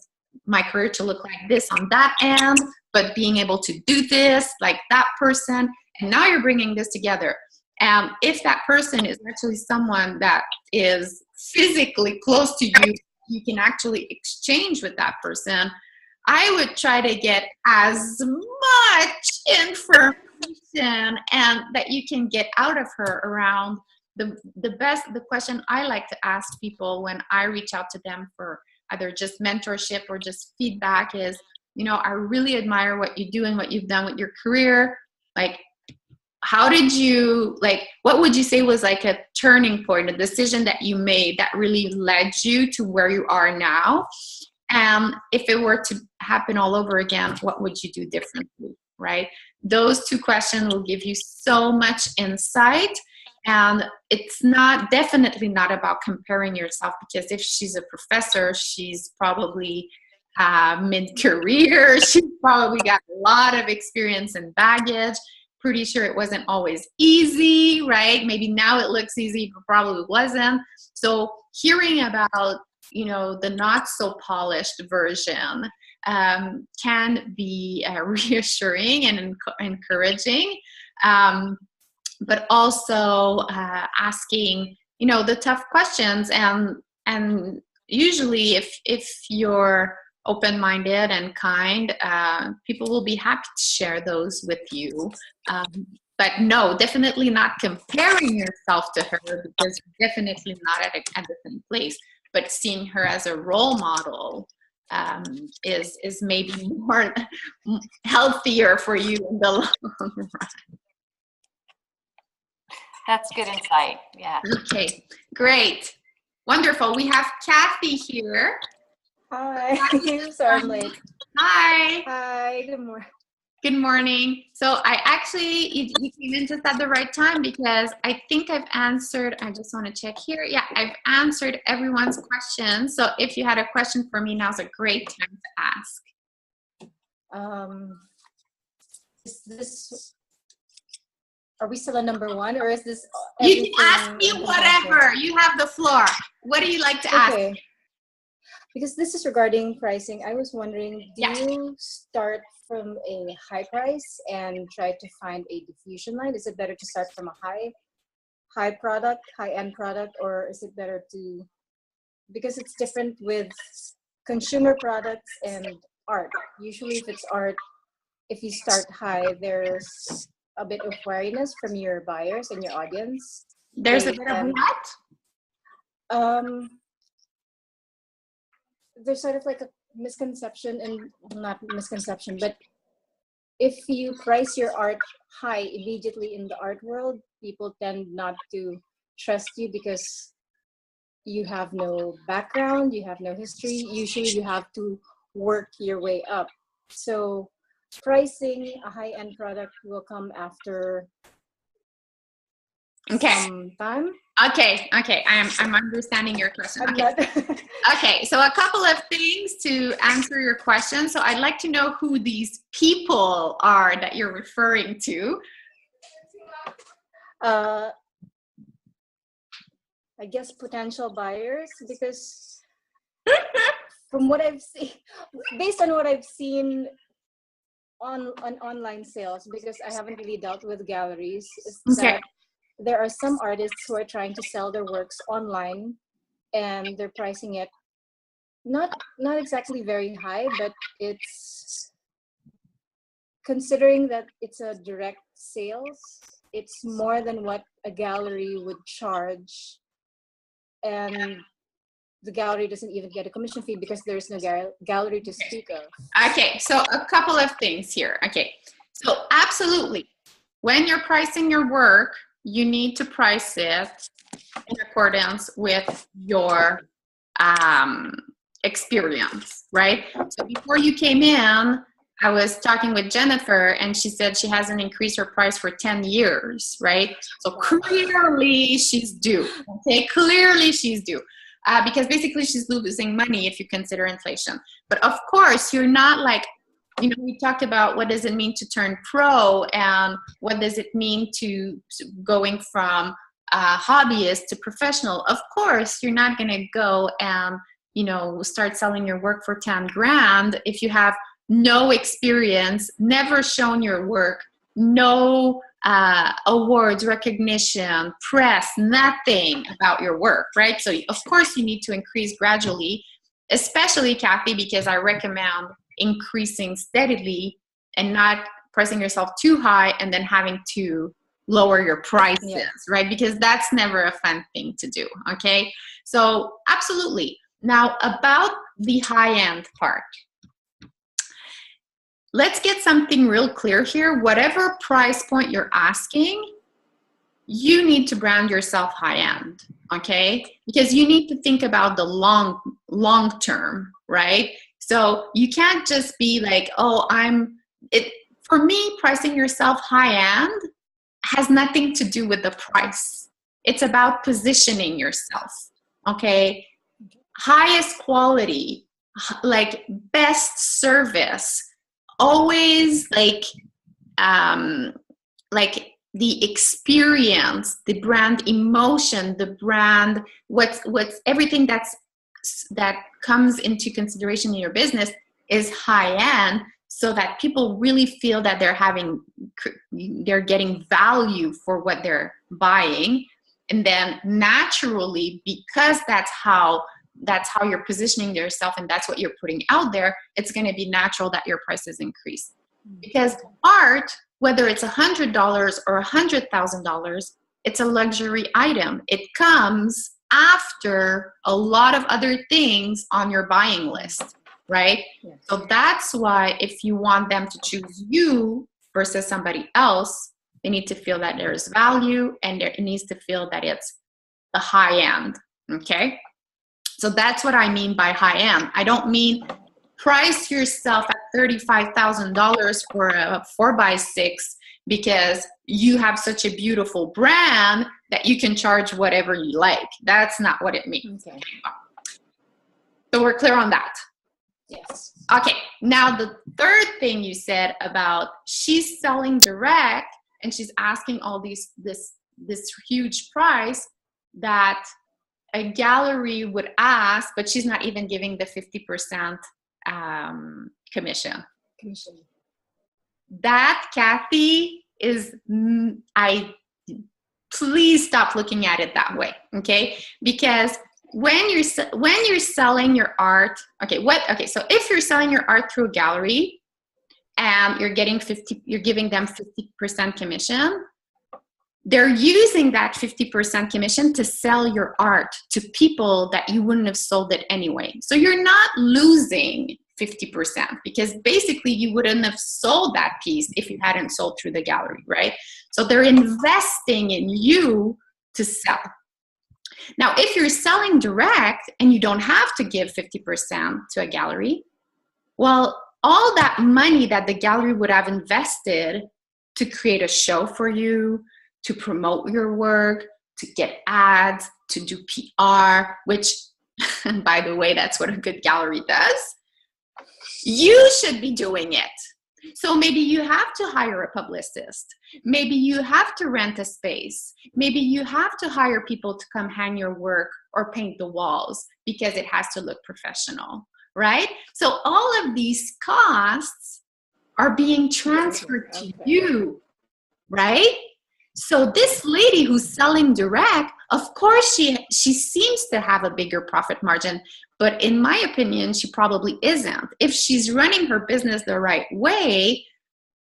my career to look like this on that end, but being able to do this like that person. And now you're bringing this together. And if that person is actually someone that is physically close to you, you can actually exchange with that person. I would try to get as much information and that you can get out of her around the question I like to ask people when I reach out to them for either just mentorship or just feedback is, I really admire what you do and what you've done with your career. Like, how did you, what would you say was like a turning point, a decision that you made that really led you to where you are now? And if it were to happen all over again, what would you do differently, right? Those two questions will give you so much insight. And it's definitely not about comparing yourself, because if she's a professor, she's probably mid-career. She's probably got a lot of experience and baggage. Pretty sure it wasn't always easy, right? Maybe now it looks easy, but probably wasn't. So hearing about, the not so polished version can be reassuring and encouraging. But also asking, the tough questions, and usually if you're open-minded and kind, people will be happy to share those with you. But no, definitely not comparing yourself to her, because you're definitely not at the same place. But seeing her as a role model is maybe more healthier for you in the long run. That's good insight. Yeah. Okay, great. Wonderful. We have Kathy here. Hi. I'm sorry I'm late. Hi. Hi. Good morning. Good morning. So you came in just at the right time, because I think I've answered, I just want to check here. Yeah, I've answered everyone's questions. So if you had a question for me, now's a great time to ask. Is this, are we still a number one, or is this You can ask me in whatever. You have the floor. What do you like to ask? Okay. Because this is regarding pricing, I was wondering, do you start from a high price and try to find a diffusion line? Is it better to start from a high-end product, or is it better to, because it's different with consumer products and art. Usually if it's art, if you start high, there's a bit of wariness from your buyers and your audience. There's a bit of what? There's sort of like a misconception, and not misconception, but if you price your art high immediately in the art world, people tend not to trust you because you have no background, you have no history. Usually you have to work your way up. So pricing a high-end product will come after some time. Okay. I'm understanding your question. Okay, so a couple of things to answer your question. So I'd like to know who these people are that you're referring to. I guess potential buyers, because from what I've seen, based on what I've seen on online sales, because I haven't really dealt with galleries, is that there are some artists who are trying to sell their works online, and they're pricing it not exactly very high, but it's, considering that it's a direct sales, it's more than what a gallery would charge, and the gallery doesn't even get a commission fee because there's no gallery to speak of. Okay, so a couple of things here. Okay, so absolutely, when you're pricing your work, you need to price it in accordance with your experience, right? So before you came in, I was talking with Jennifer, and she said she hasn't increased her price for 10 years, right? So clearly she's due, okay? Clearly she's due. Because basically she's losing money if you consider inflation. But of course, you're not like, you know, we talked about what does it mean to turn pro, and what does it mean to going from hobbyist to professional. Of course, you're not going to go and, you know, start selling your work for 10 grand if you have no experience, never shown your work, no awards, recognition, press, nothing about your work, right? So of course you need to increase gradually, especially Kathy, because I recommend increasing steadily and not pricing yourself too high and then having to lower your prices, right? Because that's never a fun thing to do, okay? So absolutely. Now about the high-end part. Let's get something real clear here. Whatever price point you're asking, you need to brand yourself high-end, okay? Because you need to think about the long term, right? So you can't just be like, oh, for me, pricing yourself high-end has nothing to do with the price. It's about positioning yourself, okay? Highest quality, like best service, always like the experience, the brand emotion, the brand, what's everything that comes into consideration in your business is high end, so that people really feel that they're getting value for what they're buying. And then naturally, because that's how you're positioning yourself and that's what you're putting out there, it's going to be natural that your prices increase. Because art, whether it's $100 or $100,000, it's a luxury item. It comes after a lot of other things on your buying list, right? Yes. So that's why if you want them to choose you versus somebody else, they need to feel that there's value, and it needs to feel that it's the high end, okay? So that's what I mean by high end. I don't mean price yourself at $35,000 for a 4x6 because you have such a beautiful brand that you can charge whatever you like. That's not what it means. Okay. So we're clear on that. Yes. Okay, now the third thing you said about she's selling direct and she's asking all this huge price that a gallery would ask, but she's not even giving the 50% commission. That, Kathy, is please stop looking at it that way, okay? Because when you're selling your art, so if you're selling your art through a gallery and you're giving them 50% commission, they're using that 50% commission to sell your art to people that you wouldn't have sold it anyway. So you're not losing 50% because basically you wouldn't have sold that piece if you hadn't sold through the gallery, right? So they're investing in you to sell. Now, if you're selling direct and you don't have to give 50% to a gallery, well, all that money that the gallery would have invested to create a show for you, to promote your work, to get ads, to do PR, which, by the way, that's what a good gallery does. You should be doing it. So maybe you have to hire a publicist. Maybe you have to rent a space. Maybe you have to hire people to come hang your work or paint the walls because it has to look professional, right? So all of these costs are being transferred to you, right? So this lady who's selling direct, of course, she seems to have a bigger profit margin, but in my opinion, she probably isn't. If she's running her business the right way,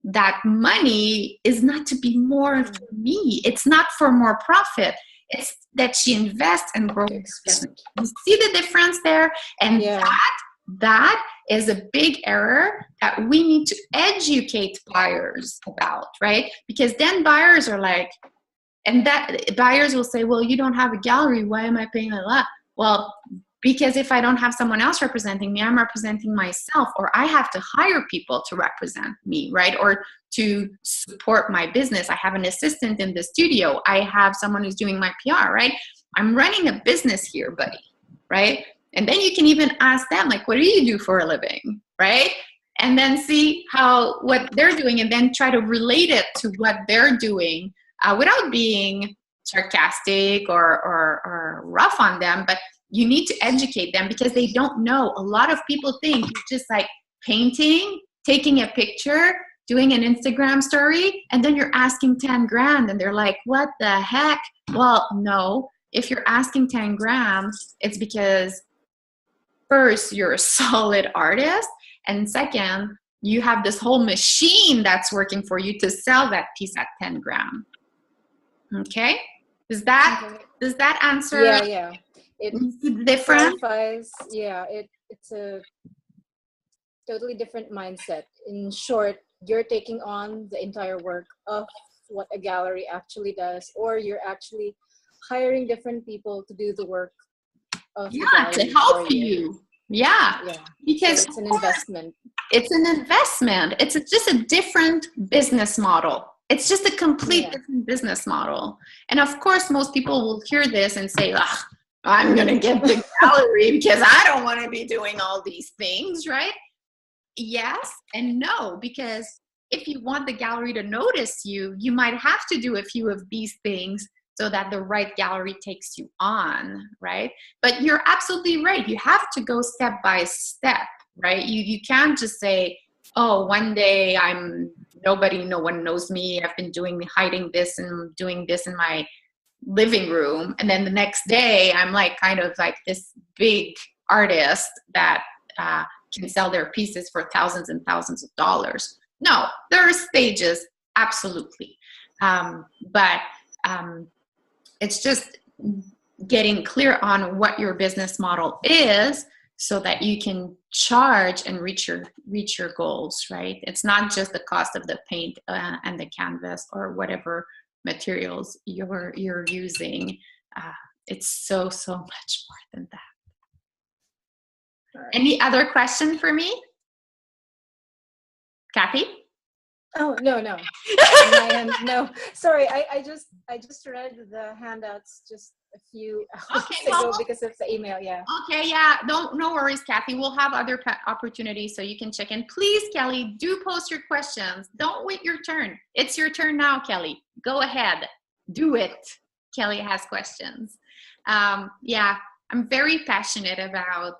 that money is not to be more for me. It's not for more profit. It's that she invests and grows. You see the difference there? And that is a big error that we need to educate buyers about, right? Because then buyers are like, and that buyers will say, well, you don't have a gallery. Why am I paying a lot? Well, because if I don't have someone else representing me, I'm representing myself, or I have to hire people to represent me, right? Or to support my business. I have an assistant in the studio. I have someone who's doing my PR, right? I'm running a business here, buddy, right? And then you can even ask them, like, what do you do for a living, right? And then see what they're doing and then try to relate it to what they're doing without being sarcastic or rough on them. But you need to educate them because they don't know. A lot of people think you're just like painting, taking a picture, doing an Instagram story, and then you're asking 10 grand. And they're like, what the heck? Well, no. If you're asking 10 grams, it's because first, you're a solid artist. And second, you have this whole machine that's working for you to sell that piece at 10 grand. Okay? Does that answer? Yeah. It different? Clarifies, it's a totally different mindset. In short, you're taking on the entire work of what a gallery actually does, or you're actually hiring different people to do the work of the gallery to help you. Yeah. Because so it's an investment. It's an investment. It's just a different business model. It's just a complete different business model. And of course, most people will hear this and say, I'm going to get the gallery because I don't want to be doing all these things, right? Yes and no, because if you want the gallery to notice you, you might have to do a few of these things so that the right gallery takes you on, right? But you're absolutely right. You have to go step by step, right? You can't just say, oh, one day no one knows me. I've been hiding this and doing this in my living room. And then the next day I'm like kind of like this big artist that can sell their pieces for thousands and thousands of dollars. No, there are stages, absolutely. But it's just getting clear on what your business model is so that you can charge and reach your goals, right? It's not just the cost of the paint and the canvas or whatever materials you're using. It's so much more than that. Right. Any other question for me? Kathy? Oh, no. No. Sorry, I just read the handouts just a few Okay, hours ago because of the email. Yeah. Okay, yeah, no worries, Kathy. We'll have other opportunities so you can check in. Please, Kelly, do post your questions. Don't wait your turn. It's your turn now, Kelly. Go ahead, do it. Kelly has questions. Yeah, I'm very passionate about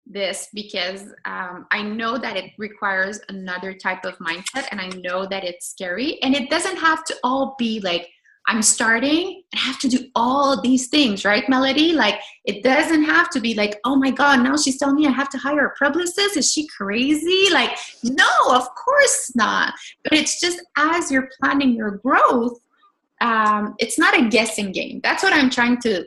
this because I know that it requires another type of mindset, and I know that it's scary, and it doesn't have to all be like, I'm starting and have to do all these things, right, Melody? Like, it doesn't have to be like, oh my God, now she's telling me I have to hire a publicist. Is she crazy? Like, no, of course not. But it's just as you're planning your growth, it's not a guessing game. That's what I'm trying to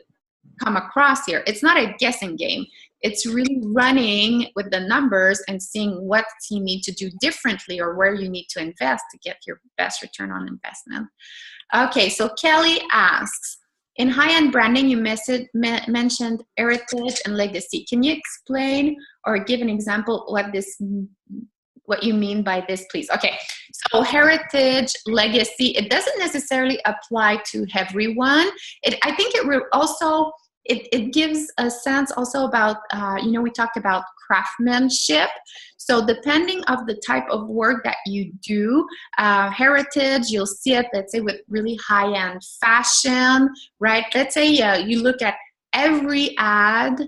come across here. It's not a guessing game. It's really running with the numbers and seeing what you need to do differently or where you need to invest to get your best return on investment. Okay, so Kelly asks, in high-end branding, you mentioned heritage and legacy. Can you explain or give an example what you mean by this, please? Okay, so heritage, legacy, it doesn't necessarily apply to everyone. I think it gives a sense also about, we talked about craftsmanship. So depending of the type of work that you do, heritage, you'll see it, let's say, with really high-end fashion, right? Let's say you look at every ad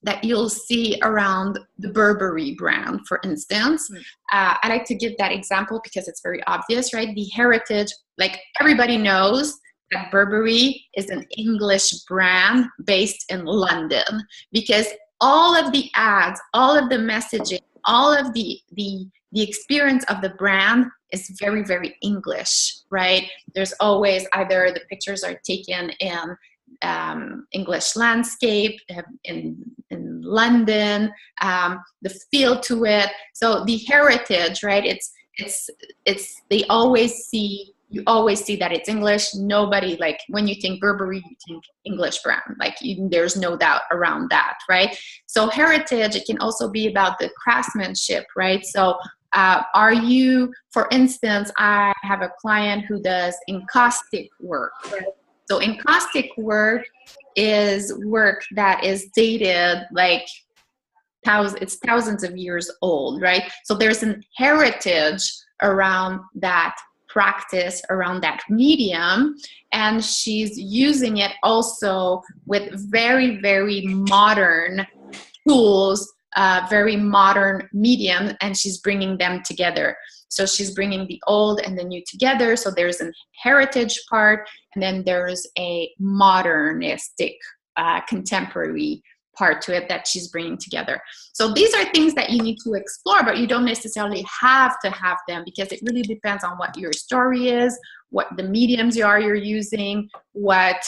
that you'll see around the Burberry brand, for instance. I like to give that example because it's very obvious, right? The heritage, like everybody knows that Burberry is an English brand based in London, because all of the ads, all of the messaging, all of the experience of the brand is very, very English, right? There's always either the pictures are taken in English landscape in London, the feel to it. So the heritage, right? You always see that it's English. Nobody, like, when you think Burberry, you think English brand. Like, there's no doubt around that, right? So heritage, it can also be about the craftsmanship, right? So for instance, I have a client who does encaustic work. So encaustic work is work that is dated like it's thousands of years old, right? So there's an heritage around that practice, around that medium, and she's using it also with very, very modern tools, very modern medium, and she's bringing them together. So she's bringing the old and the new together. So there's a heritage part, and then there's a modernistic, contemporary part to it that she's bringing together. So these are things that you need to explore, but you don't necessarily have to have them, because it really depends on what your story is, what the mediums you're using, what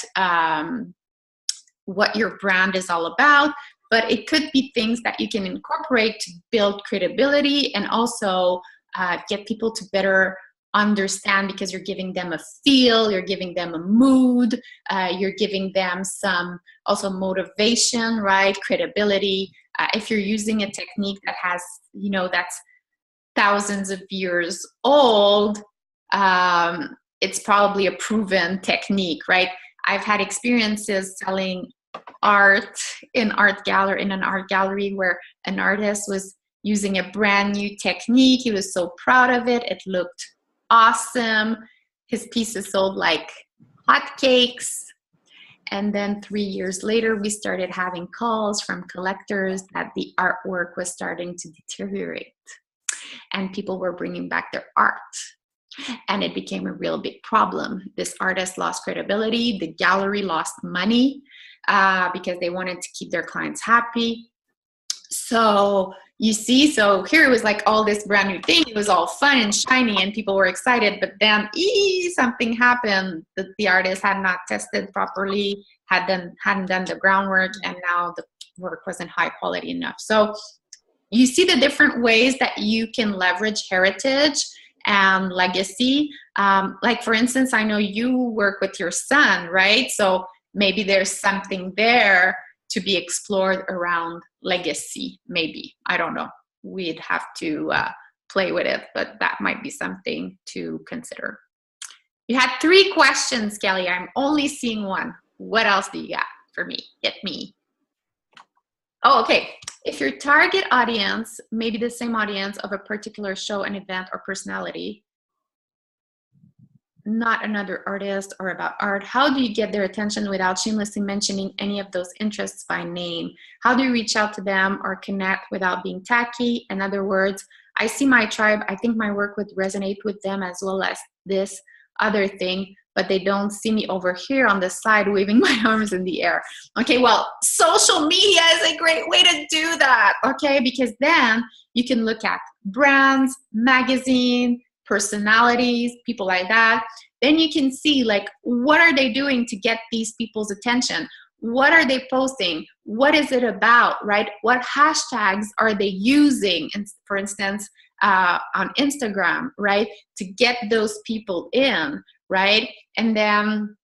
your brand is all about. But it could be things that you can incorporate to build credibility and also get people to better understand, because you're giving them a feel, you're giving them a mood, you're giving them some also motivation, right? Credibility. If you're using a technique that has, that's thousands of years old, it's probably a proven technique, right? I've had experiences selling art in an art gallery where an artist was using a brand new technique. He was so proud of it. It looked awesome. His pieces sold like hotcakes. And then 3 years later, we started having calls from collectors that the artwork was starting to deteriorate, and people were bringing back their art. And it became a real big problem. This artist lost credibility. The gallery lost money because they wanted to keep their clients happy. So you see, so here it was like all this brand new thing. It was all fun and shiny and people were excited, but then something happened that the artist had not tested properly, hadn't done the groundwork, and now the work wasn't high quality enough. So you see the different ways that you can leverage heritage and legacy. Like, for instance, I know you work with your son, right? So maybe there's something there to be explored around legacy, maybe. I don't know. We'd have to play with it, but that might be something to consider. You had 3 questions, Kelly. I'm only seeing one. What else do you got for me? Hit me. Oh, okay. If your target audience may be the same audience of a particular show, an event, or personality, not another artist or about art, how do you get their attention without shamelessly mentioning any of those interests by name? How do you reach out to them or connect without being tacky? In other words, I see my tribe, I think my work would resonate with them as well as this other thing, but they don't see me over here on the side waving my arms in the air. Okay, well, social media is a great way to do that, okay? Because then you can look at brands, magazine, personalities, people like that. Then you can see, like, what are they doing to get these people's attention? What are they posting? What is it about, right? What hashtags are they using, for instance, on Instagram, right? To get those people in, right? And then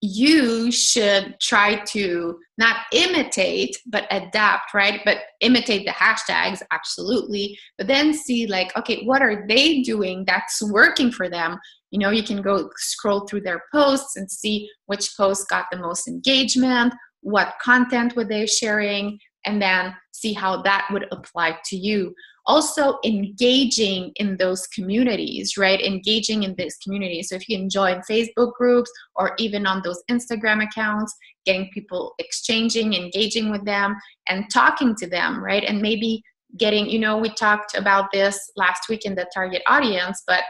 you should try to not imitate, but adapt, right? But imitate the hashtags, absolutely. But then see, like, okay, what are they doing that's working for them? You know, you can go scroll through their posts and see which posts got the most engagement, what content were they sharing, and then see how that would apply to you. Also engaging in those communities, right? Engaging in this community. So if you can join Facebook groups or even on those Instagram accounts, getting people exchanging, engaging with them and talking to them, right? And maybe getting, you know, we talked about this last week in the target audience, but,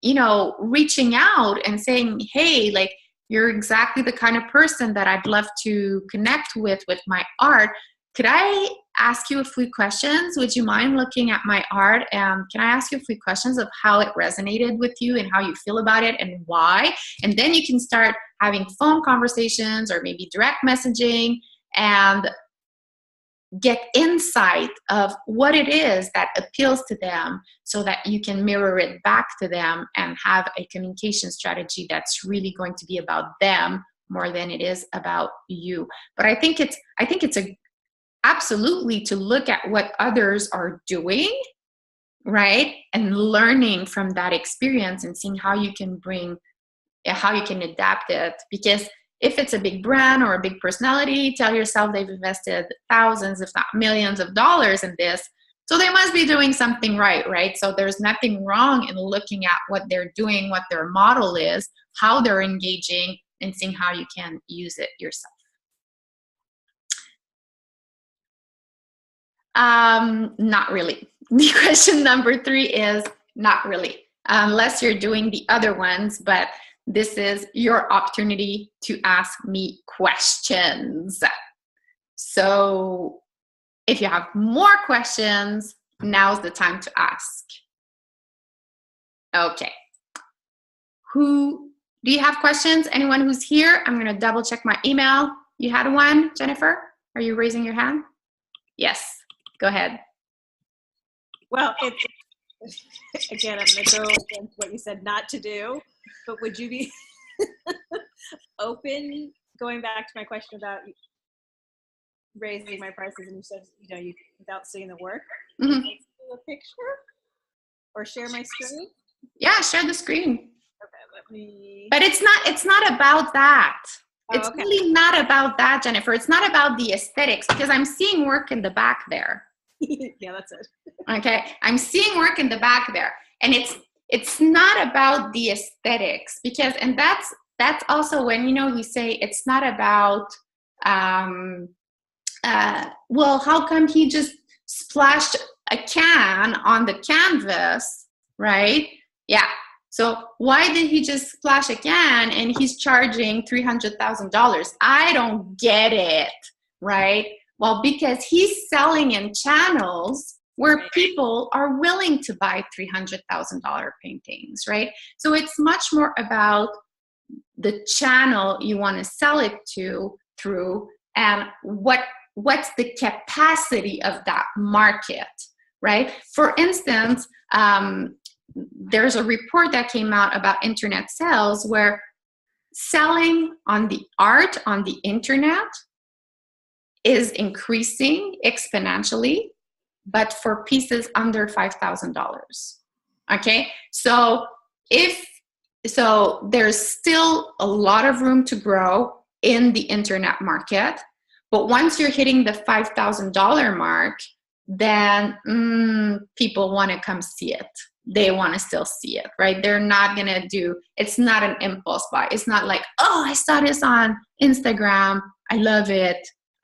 you know, reaching out and saying, hey, like, you're exactly the kind of person that I'd love to connect with my art. Could I ask you a few questions? Would you mind looking at my art? And can I ask you a few questions of how it resonated with you and how you feel about it and why? And then you can start having phone conversations or maybe direct messaging and get insight of what it is that appeals to them so that you can mirror it back to them and have a communication strategy that's really going to be about them more than it is about you. But I think it's absolutely to look at what others are doing, right? And learning from that experience and seeing how you can adapt it. Because if it's a big brand or a big personality, tell yourself they've invested thousands, if not millions of dollars in this. So they must be doing something right? So there's nothing wrong in looking at what they're doing, what their model is, how they're engaging, and seeing how you can use it yourself. Not really. The question number 3 is not really, unless you're doing the other ones, but this is your opportunity to ask me questions. So if you have more questions, now's the time to ask. Okay. Do you have questions? Anyone who's here? I'm going to double check my email. You had one, Jennifer? Are you raising your hand? Yes. Go ahead. Well, again, I'm going to go against what you said not to do, but would you be open, going back to my question about raising my prices, and you said, you without seeing the work, mm-hmm. do a picture or share my screen? Yeah, share the screen. Okay, let me. But it's not about that. It's okay. really not about that, Jennifer. It's not about the aesthetics, because I'm seeing work in the back there. Yeah, that's it. Okay, I'm seeing work in the back there, and it's not about the aesthetics, because, and that's also when, you say it's not about well, how come he just splashed a can on the canvas, right? Yeah. So why did he just splash a can and he's charging $300,000? I don't get it, right? Well, because he's selling in channels where people are willing to buy $300,000 paintings, right? So it's much more about the channel you want to sell it through, and what's the capacity of that market, right? For instance, there's a report that came out about internet sales where selling on the art on the internet is increasing exponentially, but for pieces under $5,000. Okay, so there's still a lot of room to grow in the internet market. But once you're hitting the $5,000 mark, then people want to come see it. They want to still see it, right? They're not going to do, it's not an impulse buy. It's not like, oh, I saw this on Instagram. I love it.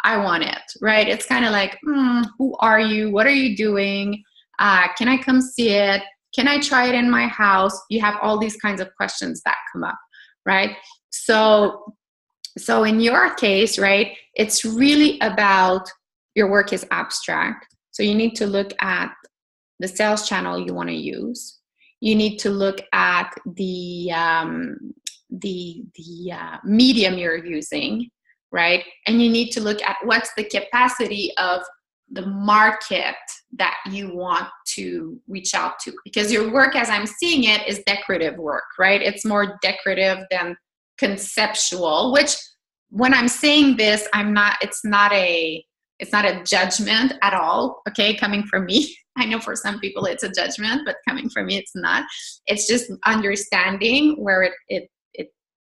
I want it, right? It's kind of like, who are you? What are you doing? Can I come see it? Can I try it in my house? You have all these kinds of questions that come up, right? So in your case, right, it's really about your work is abstract. So you need to look at the sales channel you want to use. You need to look at the medium you're using, right? And you need to look at what's the capacity of the market that you want to reach out to. Because your work, as I'm seeing it, is decorative work, right? It's more decorative than conceptual, which when I'm saying this, it's not a judgment at all, okay, coming from me. I know for some people it's a judgment, but coming from me, it's not. It's just understanding where it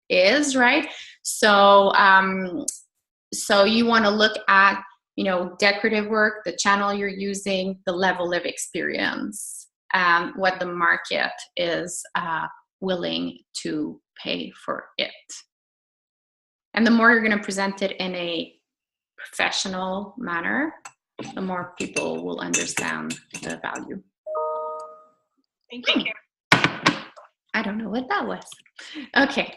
is, right? So you want to look at, decorative work, the channel you're using, the level of experience, what the market is willing to pay for it. And the more you're going to present it in a professional manner, the more people will understand the value. Thank you. I don't know what that was. Okay,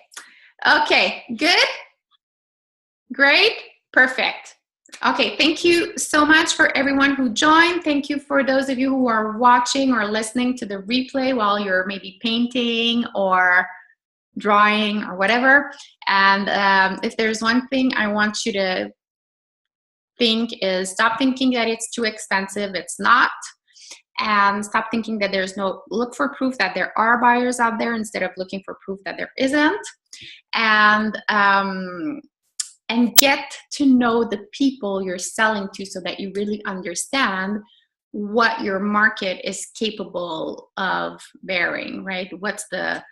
good, great, perfect. Okay, thank you so much for everyone who joined. Thank you for those of you who are watching or listening to the replay while you're maybe painting or drawing or whatever. And if there's one thing I want you to think is, stop thinking that it's too expensive. It's not. And stop thinking that look for proof that there are buyers out there instead of looking for proof that there isn't. And get to know the people you're selling to so that you really understand what your market is capable of bearing, right? What's the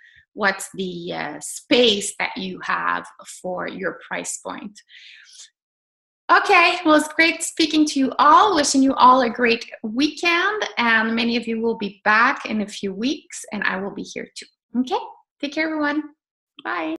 space that you have for your price point. Okay, well, it's great speaking to you all. Wishing you all a great weekend, and many of you will be back in a few weeks, and I will be here too. Okay, take care, everyone. Bye.